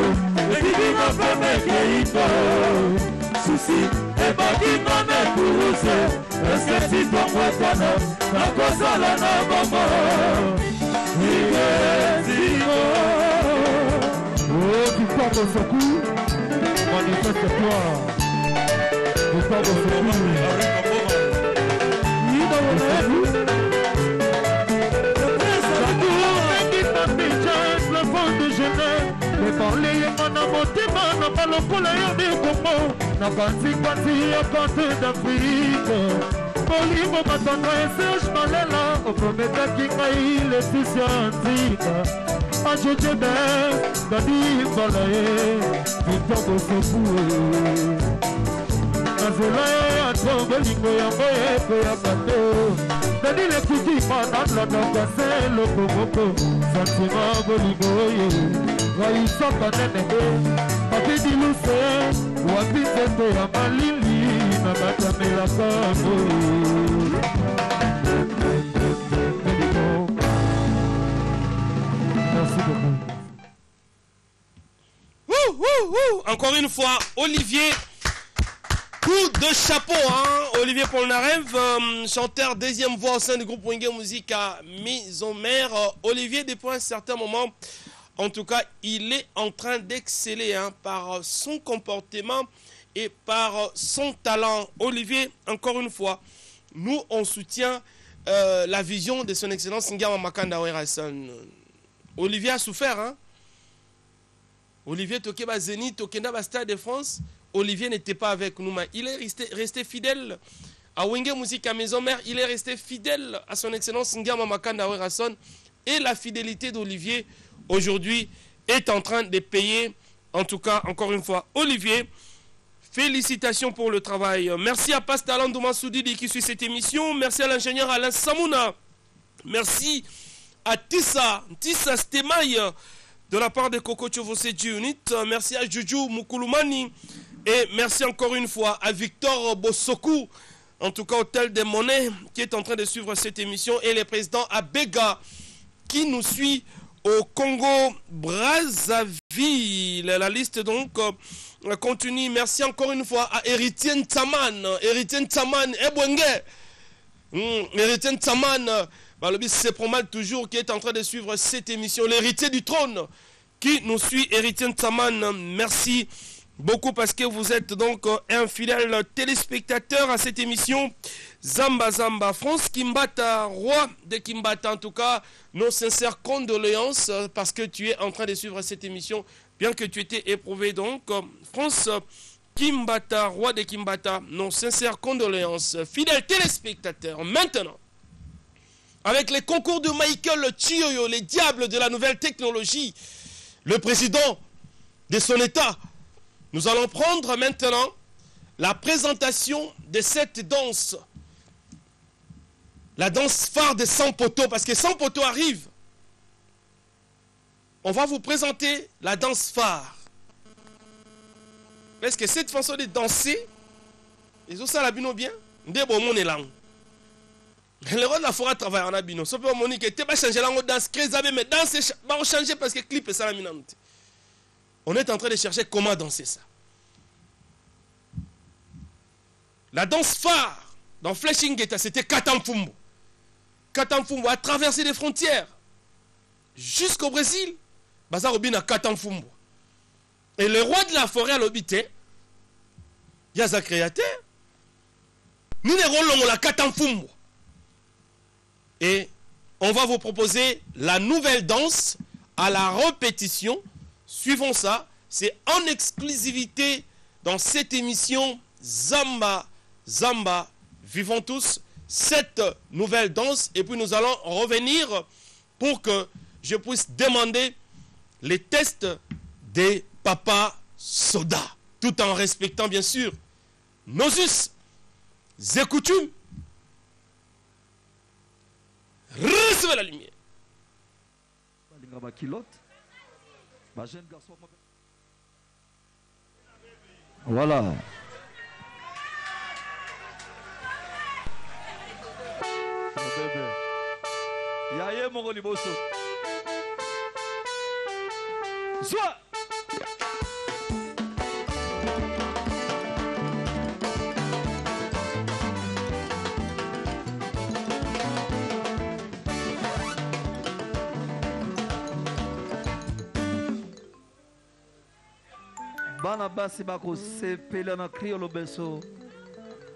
Ekiki mafeme keito Susi Ebaki mame kuruse Esketi tongwetana Nakosala na bomo Ike ziko Oh, Victor Bosoku Manifeste-toi Victor Bosoku Le fond de Genève Le parler yemana motema Na balokola ya mikongo Na kanzi ya kante d'Afrique Bolingo matanga et Serge Malela Oprometaki ngai Laetitia Nzika Ajoje ben Dadi Mbalaye Victor Bosoku Nazela ya trombe lingo ya moye Ko ya kato Dadi le kiki manatla Nakase lo komoko Santima bolingo ye Raisaka nenenge Papi di luse Wapi sete ya malili Na batamela kamo Merci beaucoup encore une fois, Olivier, coup de chapeau, hein. Olivier Polnareff, chanteur deuxième voix au sein du groupe Wenge Musique à Maison Mère. Olivier, depuis un certain moment, en tout cas, il est en train d'exceller hein, par son comportement et par son talent. Olivier, encore une fois, nous, on soutient la vision de son excellence Ngama Makanda Werason. Olivier a souffert, hein. Olivier Tokeba Zénith, Tokenda Stade de France. Olivier n'était pas avec nous, mais il est resté fidèle à Wenge Musique à Maison Mère. Il est resté fidèle à son excellence Ngama Makanda Werason. Et la fidélité d'Olivier, aujourd'hui, est en train de payer. En tout cas, encore une fois, Olivier, félicitations pour le travail. Merci à Pastalan Doumassoudidi qui suit cette émission. Merci à l'ingénieur Alain Samouna. Merci à Tissa Stemaï de la part de Coco Chovoseti Unit. Merci à Juju Moukoulumani. Et merci encore une fois à Victor Bossokou, en tout cas Hôtel des Monnaies, qui est en train de suivre cette émission. Et le président Abega qui nous suit au Congo Brazzaville. La liste donc continue. Merci encore une fois à Héritier Ntaman. Héritier Ntaman, Ebwenge. Héritier Ntaman, c'est Promal toujours qui est en train de suivre cette émission. L'héritier du trône qui nous suit, Héritier Ntaman. Merci beaucoup parce que vous êtes donc un fidèle téléspectateur à cette émission. Zamba Zamba, France Kimbata, roi de Kimbata, en tout cas, nos sincères condoléances parce que tu es en train de suivre cette émission, bien que tu étais éprouvé. Donc, France Kimbata, roi de Kimbata, nos sincères condoléances. Fidèles téléspectateurs, maintenant, avec les concours de Michael Chiyoyo, les diables de la nouvelle technologie, le président de son État, nous allons prendre maintenant la présentation de cette danse. La danse phare de Sans Poteau, parce que Sans Poteau arrive. On va vous présenter la danse phare. Parce que cette façon de danser, ils ont ça la bino bien. Ndé bon mon élan. Le roi de la forêt travaille en abino. Sauf que Monique était pas changé la danse crézabé, mais danse va changer parce que clip est ça la minante. On est en train de chercher comment danser ça. La danse phare dans Flashing Gate, c'était Katamfumbo. Katamfumbo a traversé les frontières jusqu'au Brésil. Bazar Obin à Katamfumbo. Et le roi de la forêt à l'obité, Yaza créateur, nous les roulons la Katamfumbo. Et on va vous proposer la nouvelle danse à la répétition. Suivons ça. C'est en exclusivité dans cette émission Zamba Zamba. Vivons tous cette nouvelle danse. Et puis nous allons revenir pour que je puisse demander les tests des Papa Soda. Tout en respectant bien sûr nos us et coutumes. Recevez la lumière. Voilà. Yaye mongo liboso. Soit. Bana basi bako sepela na kriolo beso.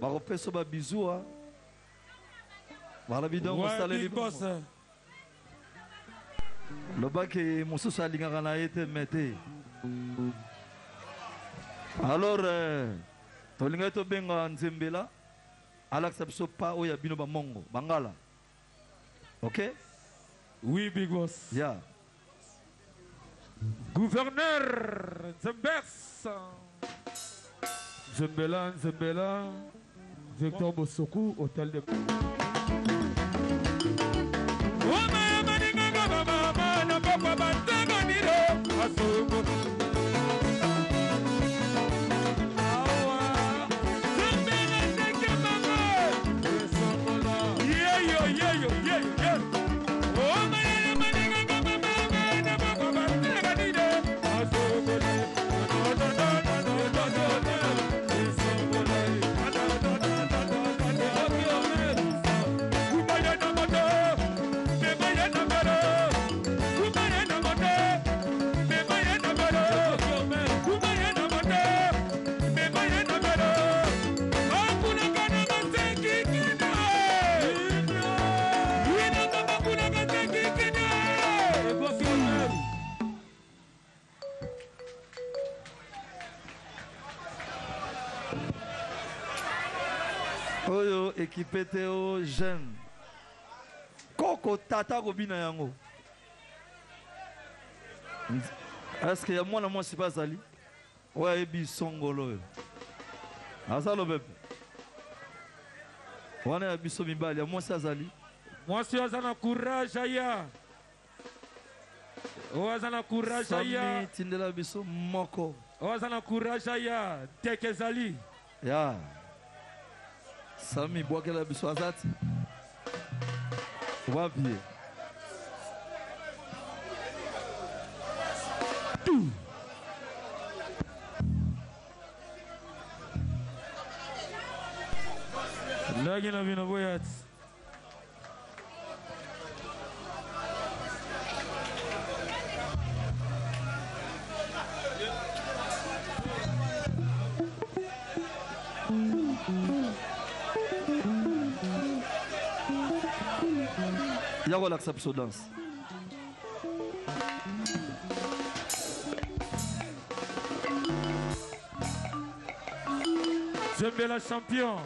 Bako peso ba bizua. Voilà bidon ko saleli boss. Le bac est mosusu alingaka na ete mete. Alors tolinga to benga nzembela alaksa biso pa oya bino ba mongo bangala. OK? Oui, big boss. Yeah. Gouverneur Zembers. Zembela, Victor Bossokou, hôtel de... Oyo équipé Théo jeune. Koko tata robina yango. Est-ce que moi je suis pas Zali? Ouais, ebi songolo. Azalo bébé. On a biso mibali, moi c'est Zali. Moi si azana courage aya. Azana courage aya. Sami tindela biso moko. Azana courage aya. Teke Zali. Ya. Sami boakela biso azati. Wabie. Tout. Lagi na vina boyat. Yako l'accepte danse. Zembela champion.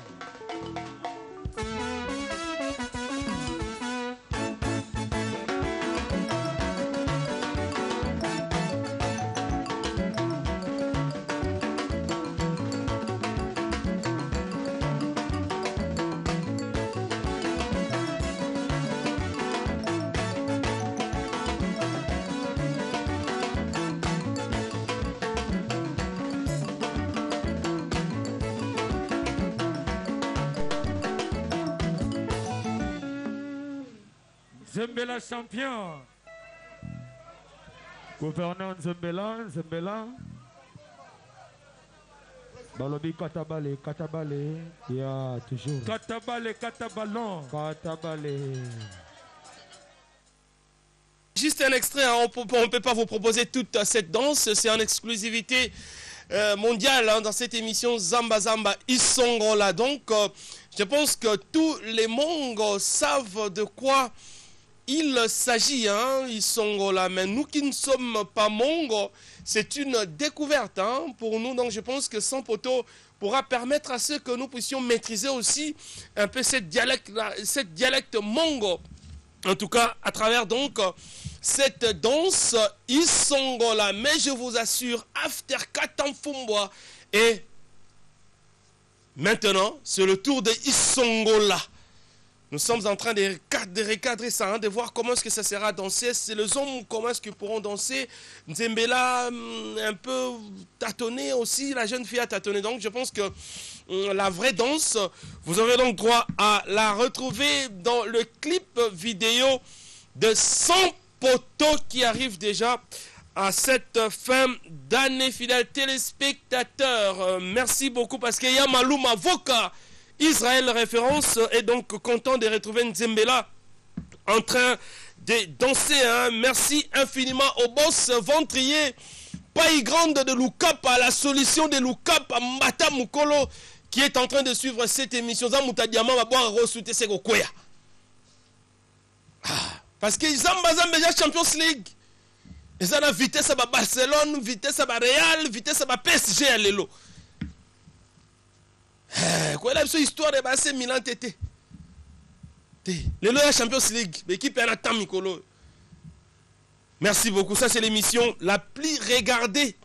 Zembela champion. Gouverneur Zembela. Balobi katabale. Ya toujours. Katabalon. Juste un extrait, hein, on ne peut pas vous proposer toute cette danse, c'est en exclusivité mondiale hein, dans cette émission Zamba Zamba Isongola. Donc, je pense que tous les Mongos savent de quoi il s'agit, hein, Isongola. Mais nous qui ne sommes pas Mongos, c'est une découverte hein, pour nous. Donc, je pense que Sans Poteau pourra permettre à ceux que nous puissions maîtriser aussi un peu cette dialecte Mongo. En tout cas, à travers donc cette danse Isongola. Mais je vous assure, After Katamfumbwa. Et maintenant, c'est le tour de Isongola. Nous sommes en train de recadrer ça, hein, de voir comment est-ce que ça sera dansé. C'est les hommes, comment est-ce qu'ils pourront danser. Nzembela, un peu tâtonné aussi, la jeune fille a tâtonné. Donc je pense que la vraie danse, vous aurez donc droit à la retrouver dans le clip vidéo de Sans Poteau qui arrive déjà à cette fin d'année. Fidèles téléspectateurs, merci beaucoup parce qu'il y a Malouma Voka. Israël référence est donc content de retrouver Nzembela en train de danser. Hein. Merci infiniment au boss ventrier, Paille Grande de Lukap, à la solution de Lukap, à Mbata Mukolo, qui est en train de suivre cette émission. Parce que Zamba déjà Champions League. Ils ont la vitesse à Barcelone, vitesse à Real, vitesse à PSG à l'élo. Quoi est la histoire de Basé Milan Tété? Le la Champions League, l'équipe est en attente Mikolo. Merci beaucoup. Ça, c'est l'émission la plus regardée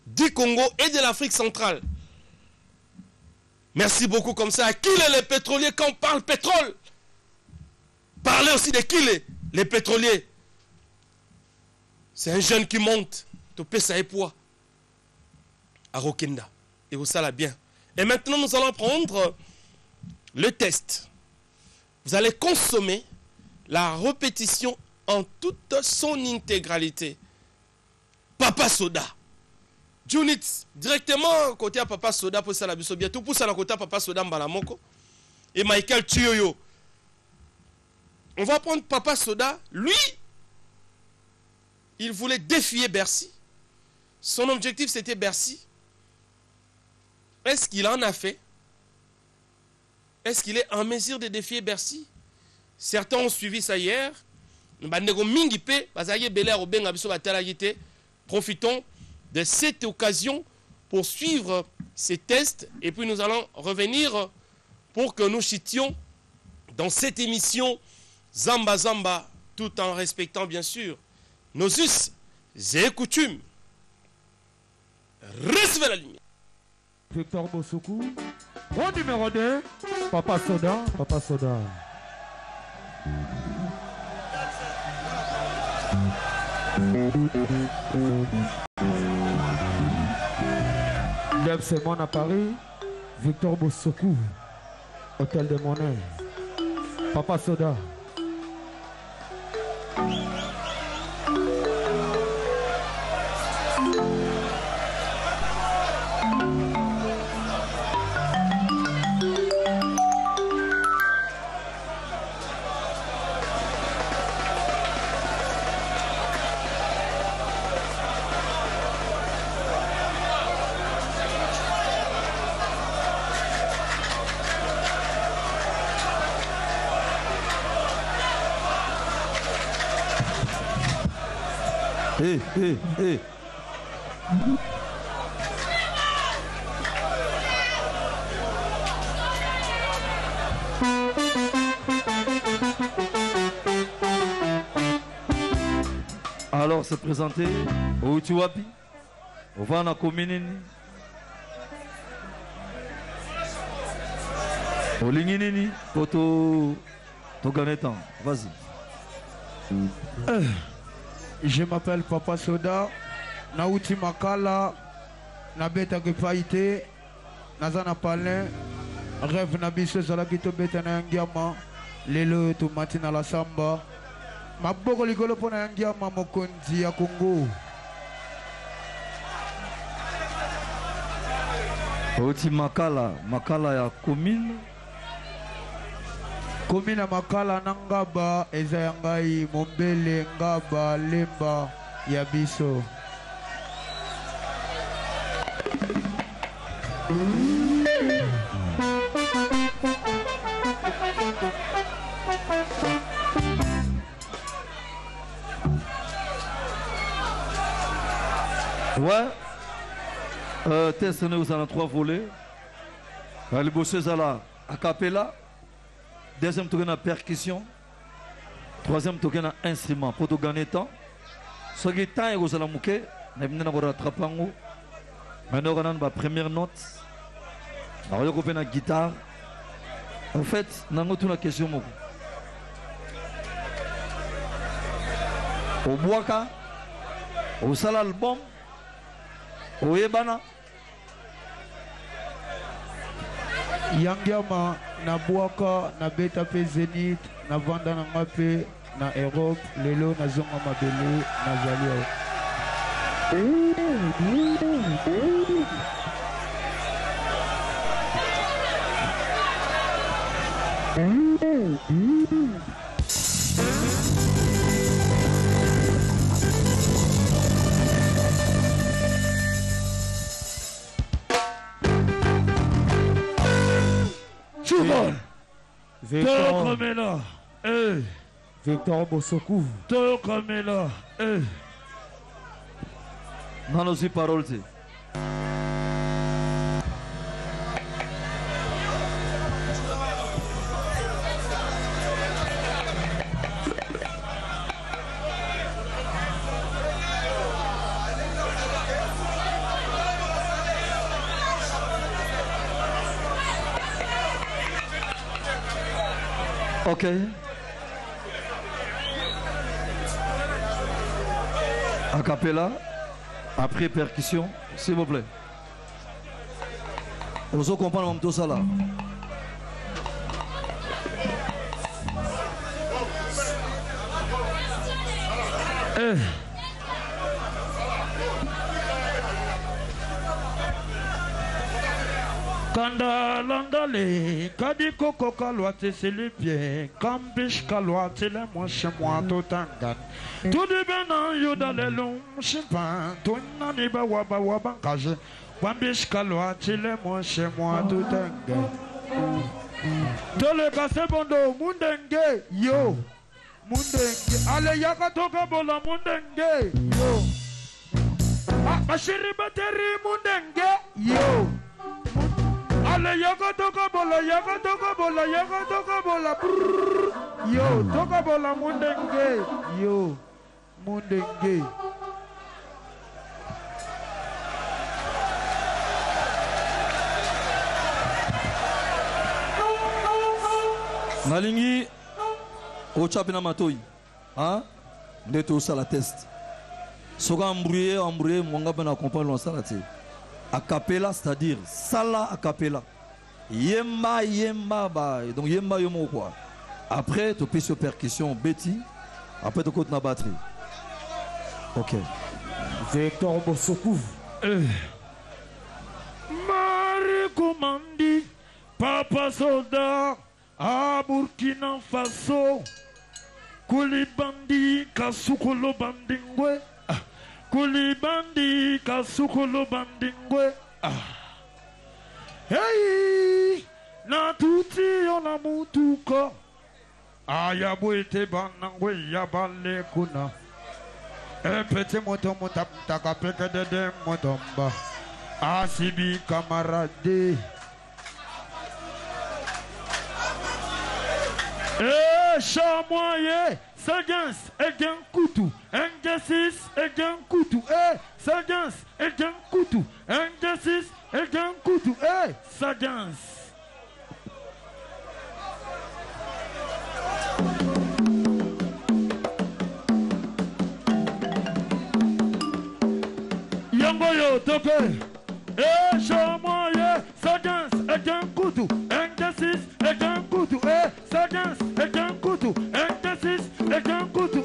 du Congo et de l'Afrique centrale. Merci beaucoup. Comme ça, qui est les pétroliers quand on parle pétrole? Parlez aussi de qui les pétroliers. C'est un jeune qui monte. Topé sa époix. À Rokenda. Et vous savez bien. Et maintenant, nous allons prendre le test. Vous allez consommer la répétition en toute son intégralité. Papa Soda. Junit, directement côté à Papa Soda pour ça la biso bientôt pour ça la côté à Papa Soda Mbalamoko. Et Michael Tuyoyo. On va prendre Papa Soda. Lui, il voulait défier Bercy. Son objectif, c'était Bercy. Est-ce qu'il en a fait? Est-ce qu'il est en mesure de défier Bercy? Certains ont suivi ça hier. Profitons de cette occasion pour suivre ces tests. Et puis nous allons revenir pour que nous chutions dans cette émission Zamba Zamba, tout en respectant bien sûr nos us et coutumes. Recevez la lumière. Victor Bossoukou. Au numéro 2, Papa Soda, Papa Soda. Lève Simon à Paris, Victor Bossoukou, Hôtel de Monnaie, Papa Soda. Hey. Alors, se présenter au Utiwapi, au Vana Kominini, au Linginini, pour tout gagner temps. Vas-y. Je m'appelle Papa Soda, Nauti Makala, Nabeta Gepaite, Nazana Palin, Rêve Nabiso Salakito Betana Ngiama, Lelo to Matina la Samba, Maboko Ligolo Pona Ngiama Mokonzi ya Congo. Nauti Makala, Makala ya commune. Komina Makala Nangaba, Ezayangai, Mombele, Ngaba, Lemba, Yabiso. Ouais. Test nous en 3 volets. Le bosseuse à la acapella. Deuxième tour na percussion. Troisième tour na instrument. Pour tout gagner temps. Ce qui est temps est aux alamouké. Nous avons rattrapé. Maintenant, on a la première note. On a la guitare. En fait, nous avons une question. Au Boaka, au Salalbom, au Ebana. Yangiama na Boaka, na Beta pe Zenith, na Vanda na Ngape, na Europe, lelo na Zonga Mabele, na Zalio. Victor Kamela, Victor Bossoukou, Victor Kamela, Non, non, c'est parole. Ok. A cappella, après percussion, s'il vous plaît. Vous comprenez tout ça là. Kanda langale, kadiko kokalwa te selipie, kambish kalwa te le monshe mwa to tangan. Tudi bena yuda le lum shimpan, tuna niba waba kaje, kambish kalwa te le monshe mwa to tangan. Tole kase bondo mundenge, yo, mundenge, ale yaka toka bola mundenge, yo. Bashiri bateri mundenge, yo. Allez, yaga toka bola, yaga toka bola, yaga toka bola. Yo, toka bola mundenge. Yo, mundenge. Nalingi Ochapina Matoi. Hein? Neto ça la test. Soga embrouillé, mwanga ben accompagne l'on ça la tête. A cappella, c'est-à-dire sala a cappella. Yemba ba. Donc yemba yomo quoi. Après tu pèses sur percussion Betty. Après tu comptes na batterie. OK. Victor Bosokou. Marie Komandi, Papa Soda, à Burkina Faso. Kulibandi Kasukolo Bandingwe. Kulibandi Kasukolo Bandingwe. Hey, na tuti ona mutuko. Ayabwete banangwe yabale kuna. Petit moto motaptaka peke de motomba. Asibi camarade. Chamoye, Sagans, Egen Koutou, Engesis, Egen Koutou, Sagans, Egen Koutou, Engesis, Egen Koutou, Sagans. Yangoyo, Tope, Chamoye, Sagans, Egen Koutou, Engesis, Egen Koutou, Sagans, Egen Koutou, Engesis, Egen Koutou,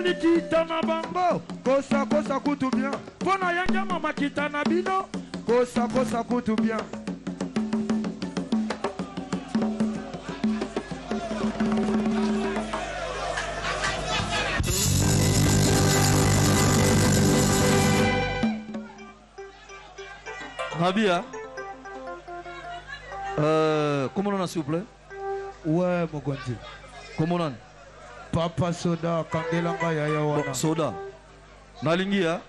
Likitana Bango, Kosa Kosa Koutou bien. Pona Yanga Mama Kitana Bino, Kosa Kosa Koutou bien. Rabia, comment on a s'il vous plaît? Ouais, mon Gonti. Comment on a? Papa Soda, Kandelanga Yayawana. Soda. Nalingia.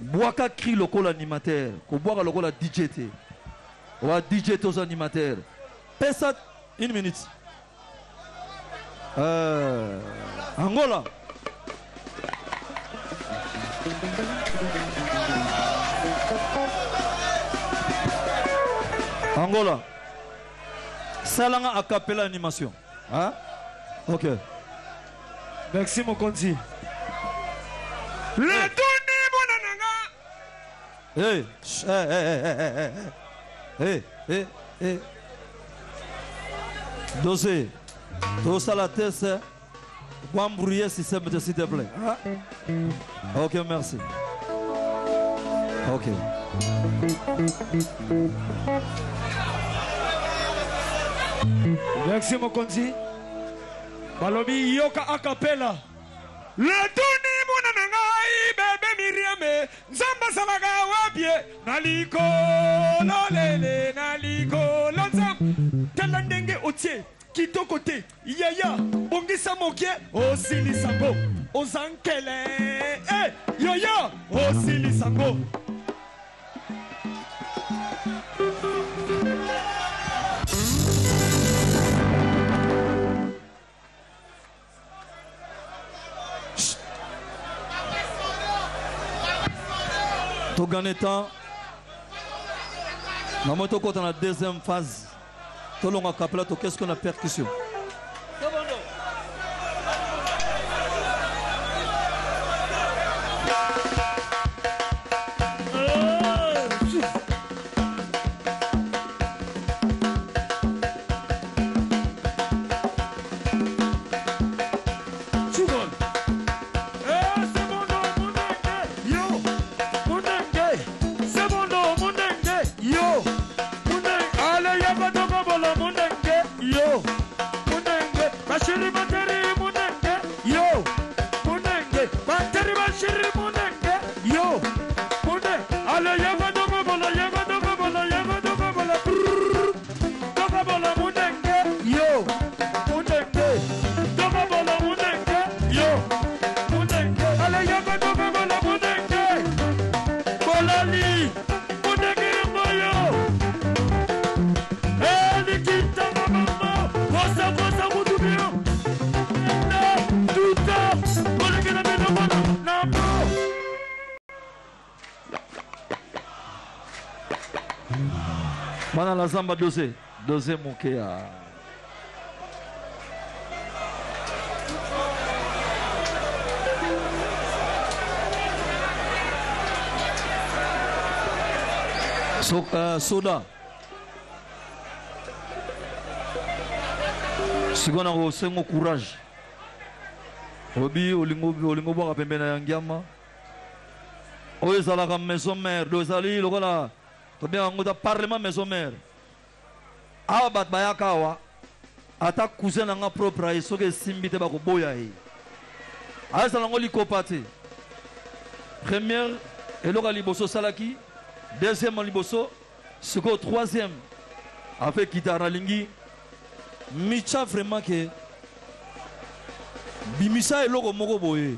Boaka cri le col animateur. Ko boaka le col DJ T. Ou à DJ tous animateurs. Pesa une minute. Angola. Angola. Salanga a capella animation. Hein? Ok. Merci mon Conti. Le tourné bonananga. Hey. Dosé. Tout ça la tête. Pour embrouiller système s'il te plaît. Hein? Ok, merci. Ok. Merci mon Conti. Balobi yoka a cappella. Le tourné bonananga bébé Miriam. Nzamba salaga wapie. Naliko lolele naliko lonzam. Talandenge otie. Kito côté. Yaya. Bongisa mokie. Osili sango. Ozankele. Yoya. Osili sango. Tout gagne temps. Dans la deuxième phase. Tout le monde a capé qu'est-ce qu'on a percussion. Pendant la zamba dosé moké à soda. Si on a reçu mon courage, obi olingo boka pembena yangiama. Oyo zala ka maison mère, dozali lokola to bien ngota parlement maison mère. Awa bat bayakawa ata cousin nga propre ay soke simbite ba ko boya yi. Aya zala ngoli kopate. Première eloka liboso salaki, deuxième liboso, siko troisième avec Kitara Lingi. Micha vraiment que bimisa eloko moko boye.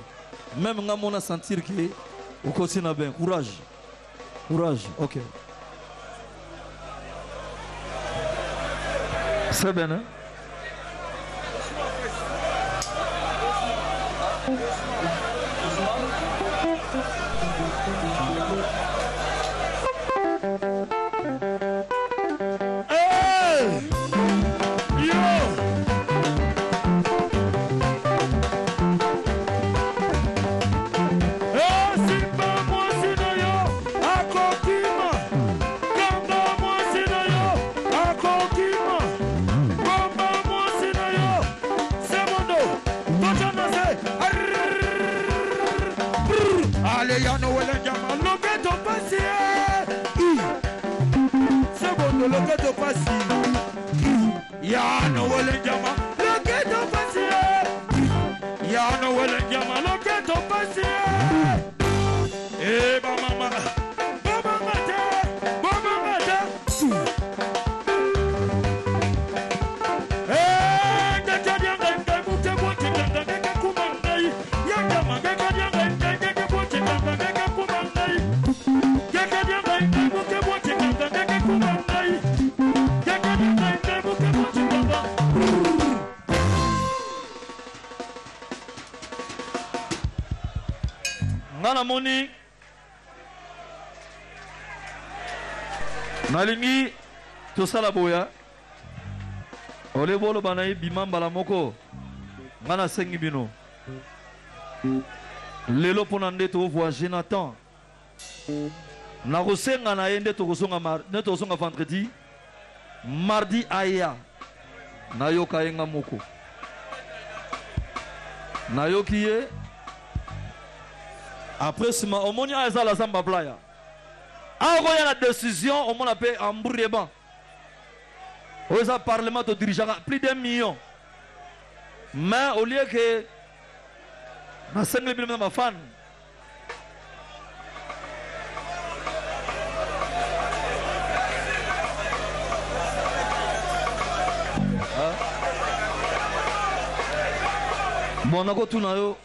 Même nga mona sentir que au continue bien. Courage. Courage. Ok. C'est bien, hein? Moni nalingi tosala boya ole bolo banayi bimamba la moko ngana sengi bino lelo pona nde to voyager na temps na kosenga na yende to kosonga vendredi mardi aya na yoka yenga moko na yokiye. Après, si on m'a dit que la zamba playa. Quand il y a la décision, on m'a appelé en bourreban. On a parlement de dirigeant plus d'1 million. Mais au lieu que ma 5 000 de ma fan. Bon, on a tout na yo.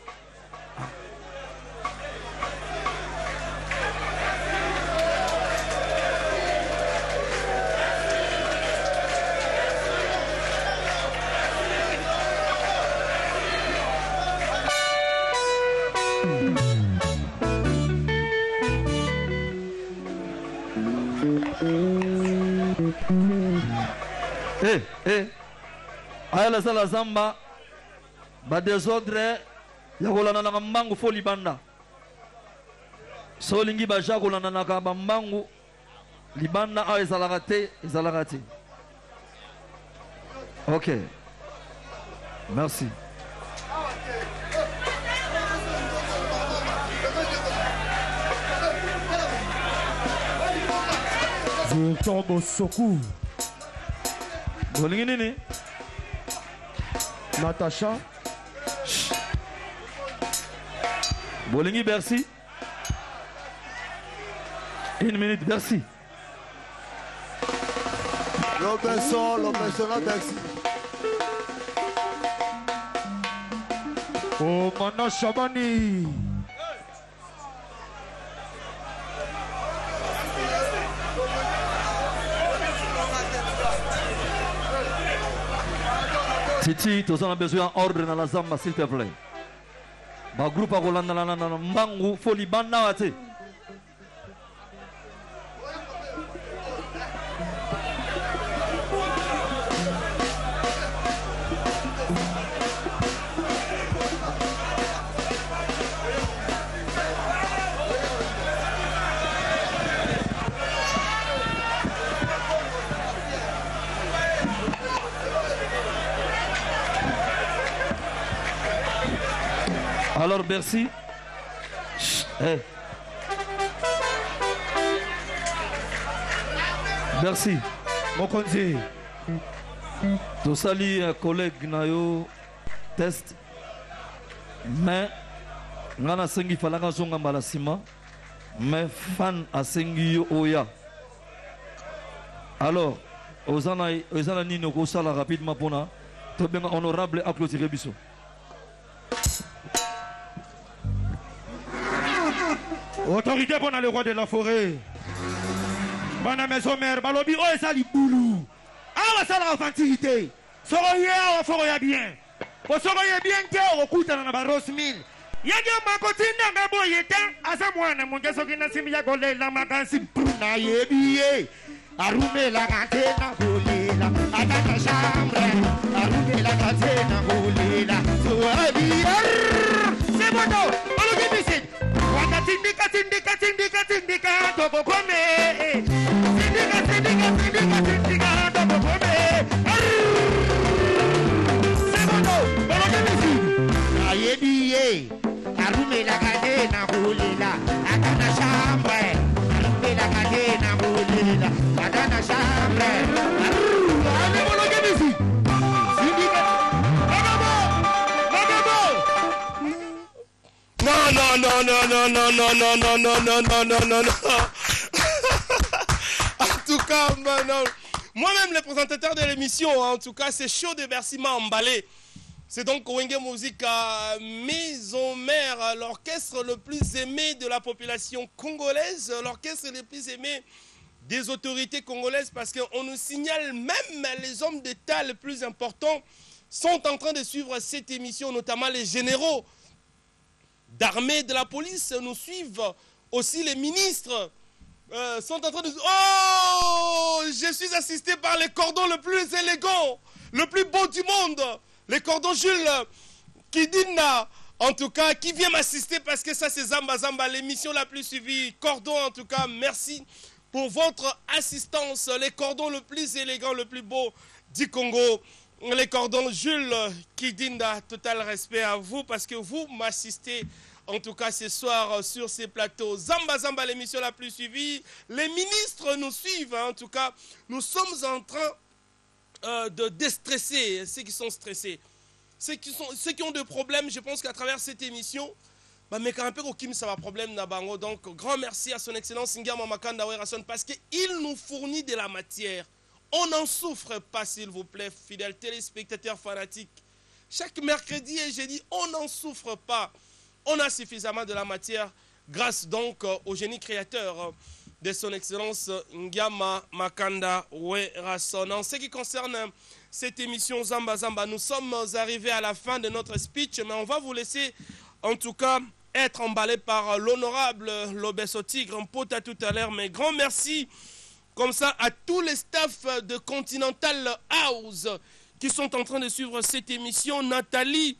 Ayala sala zamba ba désordre ya kolana na mbangu fo libanda so lingi ba ja kolana na ka mbangu libanda a ezalaka te. Ok, merci. Je tombe au secours. Bolingi nini? Natacha. Bolingi Bercy. 1 minute, Bercy. Robinson Bercy. Oh, Mana Chabani. Titi, tous on a besoin d'ordre dans la zamba, s'il te plaît. Ba groupe à Rolanda na mbangu foli banda wate. Alors, merci. Hey. Merci. Mon conseiller. Tu salis un collègue Nayo test. Mais, ngana sengi falanga zonga malasima. Mais fan a sengi oya. Alors, Osana Nino Kosala rapidement pour nous. Tu es honorable à clôturer Bissot. Autorité pour le roi de la forêt. Bonne maison mère, balobi oh ça li boulou. Ah ça la aventurité. Soroye au forêt bien. Pour soroye bien que au kuta na baros mil. Yaga makotinda ngabo yeta asa mwana mungeso kina simi ya gole la makansi pruna yebiye. Arume la catena bolela, ataka chambre. Arume la catena bolela. Soabier. C'est bon non. On le dit ici. Tindika, topo come. Tindika, topo come. C'est bon, non. Ayebiye. Arume la cadena bolela. Atana chambre. Arume la cadena bolela. Atana chambre. Allez, bon, le ici. Tindika. Non. En tout cas, moi-même, le présentateur de l'émission, en tout cas, c'est Chaud de Bercy m'a emballé. C'est donc Wenge Musique Maison Mère, l'orchestre le plus aimé de la population congolaise, l'orchestre le plus aimé des autorités congolaises, parce qu'on nous signale même les hommes d'État les plus importants sont en train de suivre cette émission, notamment les généraux d'armée, de la police nous suivent, aussi les ministres sont en train de... Oh, je suis assisté par les cordons le plus élégant, le plus beau du monde, les cordons Jules Kidina, en tout cas, qui vient m'assister parce que ça c'est Zamba Zamba, l'émission la plus suivie. Cordon, en tout cas, merci pour votre assistance, les cordons le plus élégant, le plus beau du Congo. Les cordons Jules Kidinda, total respect à vous parce que vous m'assistez en tout cas ce soir sur ces plateaux. Zamba Zamba, l'émission la plus suivie. Les ministres nous suivent, en tout cas. Nous sommes en train de déstresser ceux qui sont stressés. Ceux qui ont des problèmes, je pense qu'à travers cette émission, mais quand même, aucun ça va problème nabango. Donc, grand merci à son excellence Ngama Makanda Werason parce qu'il nous fournit de la matière. On n'en souffre pas, s'il vous plaît, fidèles téléspectateurs fanatiques. Chaque mercredi et jeudi, on n'en souffre pas. On a suffisamment de la matière grâce donc au génie créateur de son excellence Ngama Makanda Werason. En ce qui concerne cette émission Zamba Zamba, nous sommes arrivés à la fin de notre speech, mais on va vous laisser en tout cas être emballé par l'honorable Lobesso Tigre, un pote à tout à l'heure. Mais grand merci comme ça à tous les staffs de Continental House qui sont en train de suivre cette émission. Nathalie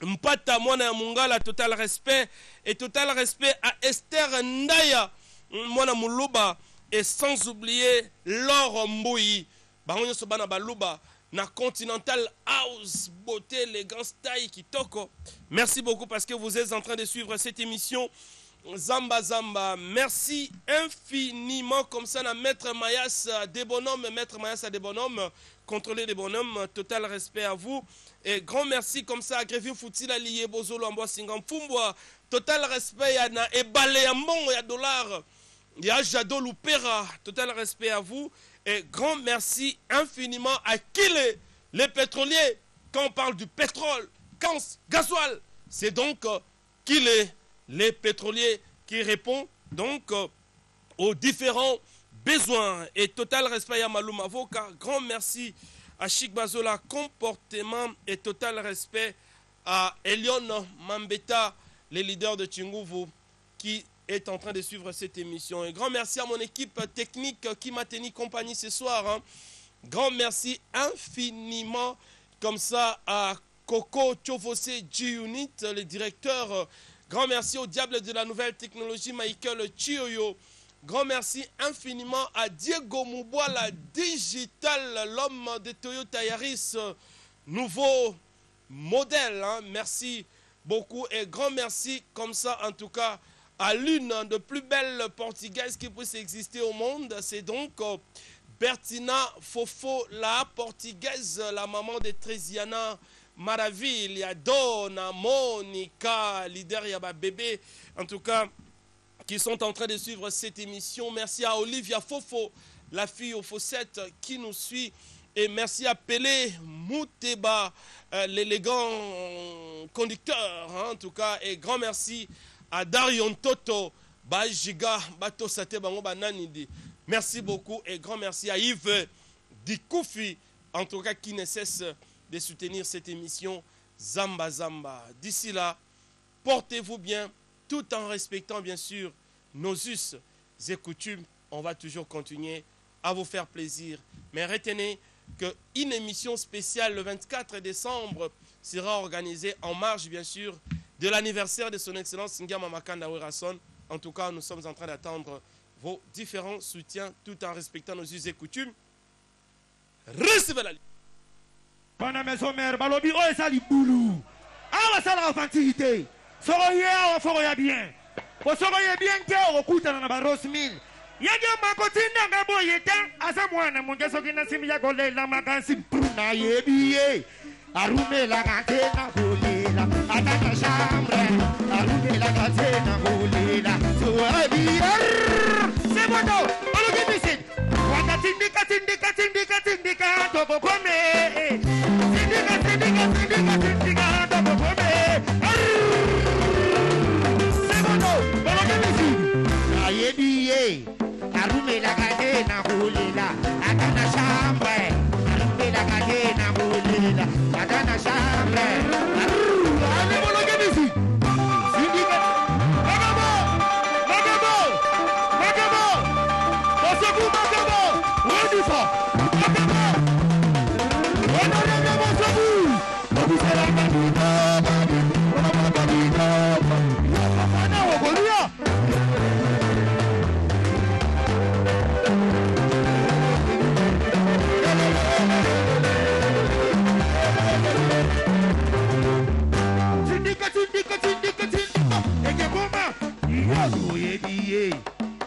Mpata Mwana Mungala, total respect. Et total respect à Esther Ndaya Mwana Muluba. Et sans oublier Laure Mbouyi. Baronyo Sobana Baluba. Na Continental House, beauté, élégance, taille, kitoko. Merci beaucoup parce que vous êtes en train de suivre cette émission Zamba Zamba. Merci infiniment comme ça na Maître Mayas des bonhommes, Maître Mayas des bonhommes, contrôler des bonhommes, total respect à vous. Et grand merci comme ça à Grevin Foutila Lié Bozolo Amboa Singam Fumbwa, total respect à na Ebale Ambon ya dollar. Ya Jado Lupera, total respect à vous. Et grand merci infiniment à Kile, les pétroliers. Quand on parle du pétrole, gasoil, c'est donc Kile, les pétroliers qui répond donc aux différents besoins. Et total respect à Malou Mavoka. Grand merci à Chic Bazola, comportement et total respect à Elion Mambeta, les leaders de Tchingouvou, qui est en train de suivre cette émission. Et grand merci à mon équipe technique qui m'a tenu compagnie ce soir. Grand merci infiniment comme ça à Coco Tchofose G-Unit, le directeur. Grand merci au diable de la nouvelle technologie, Michael Chioyo. Grand merci infiniment à Diego Mouboala Digital, l'homme de Toyota Yaris, nouveau modèle. Merci beaucoup et grand merci comme ça en tout cas à l'une des plus belles portugaises qui puisse exister au monde. C'est donc Bertina Fofo, la portugaise, la maman de Tresiana Maravilha, Donna, Monica, leader Yaba Bébé, en tout cas, qui sont en train de suivre cette émission. Merci à Olivia Fofo, la fille aux fossettes qui nous suit. Et merci à Pelé Mouteba, l'élégant conducteur, hein, en tout cas. Et grand merci à Darion Toto, Bajiga, Bato Sate Bango Bananidi. Merci beaucoup et grand merci à Yves Dikoufi, en tout cas, qui ne cesse de soutenir cette émission Zamba Zamba. D'ici là, portez-vous bien, tout en respectant bien sûr nos us et coutumes. On va toujours continuer à vous faire plaisir. Mais retenez qu'une émission spéciale le 24 décembre sera organisée en marge bien sûr de l'anniversaire de son excellence Ngama Makanda Werason. En tout cas, nous sommes en train d'attendre vos différents soutiens tout en respectant nos us et coutumes. Recevez la Pendant maison mère, balobi oh ça li boulou. Ah ça la offensivité. Soroya foroya bien. Pour soroya bien que okuta na baros mil. Yage makotinda ngabo yeta asa mwana mungeso kina simi ya golela makansi pruna yebiye. Arume la catena golela. Ataka chambre. Arume la catena golela. Soabia. C'est bon non. Alogi bisin. Wakatindika tindika tindika tindika tobo come. Arume la cadena bolela, atana chambre. Arume la cadena bolela, atana chambre. Allez mon loge musique. Syndicat. Magabo. Oseku Magabo. Wonderful. Magabo.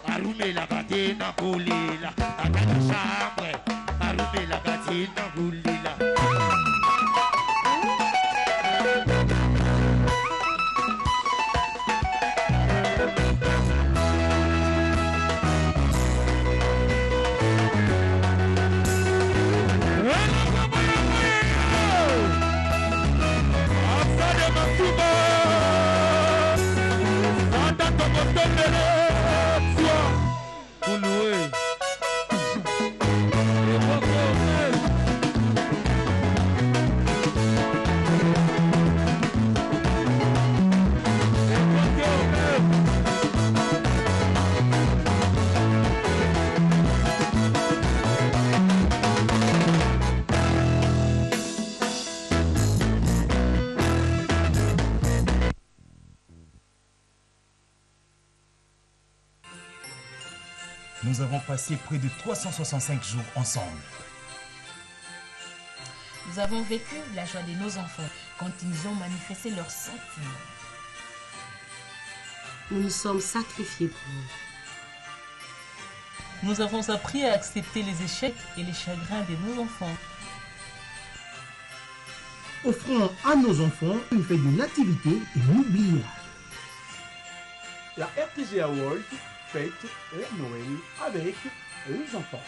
Arume la catena bolela, atana chambre. Arume la catena bolela. Nous avons passé près de 365 jours ensemble. Nous avons vécu la joie de nos enfants quand ils ont manifesté leurs sentiments. Nous nous sommes sacrifiés pour eux. Nous avons appris à accepter les échecs et les chagrins de nos enfants. Offrons à nos enfants une fête de nativité inoubliable. La RTGA World fête la Noël avec les enfants.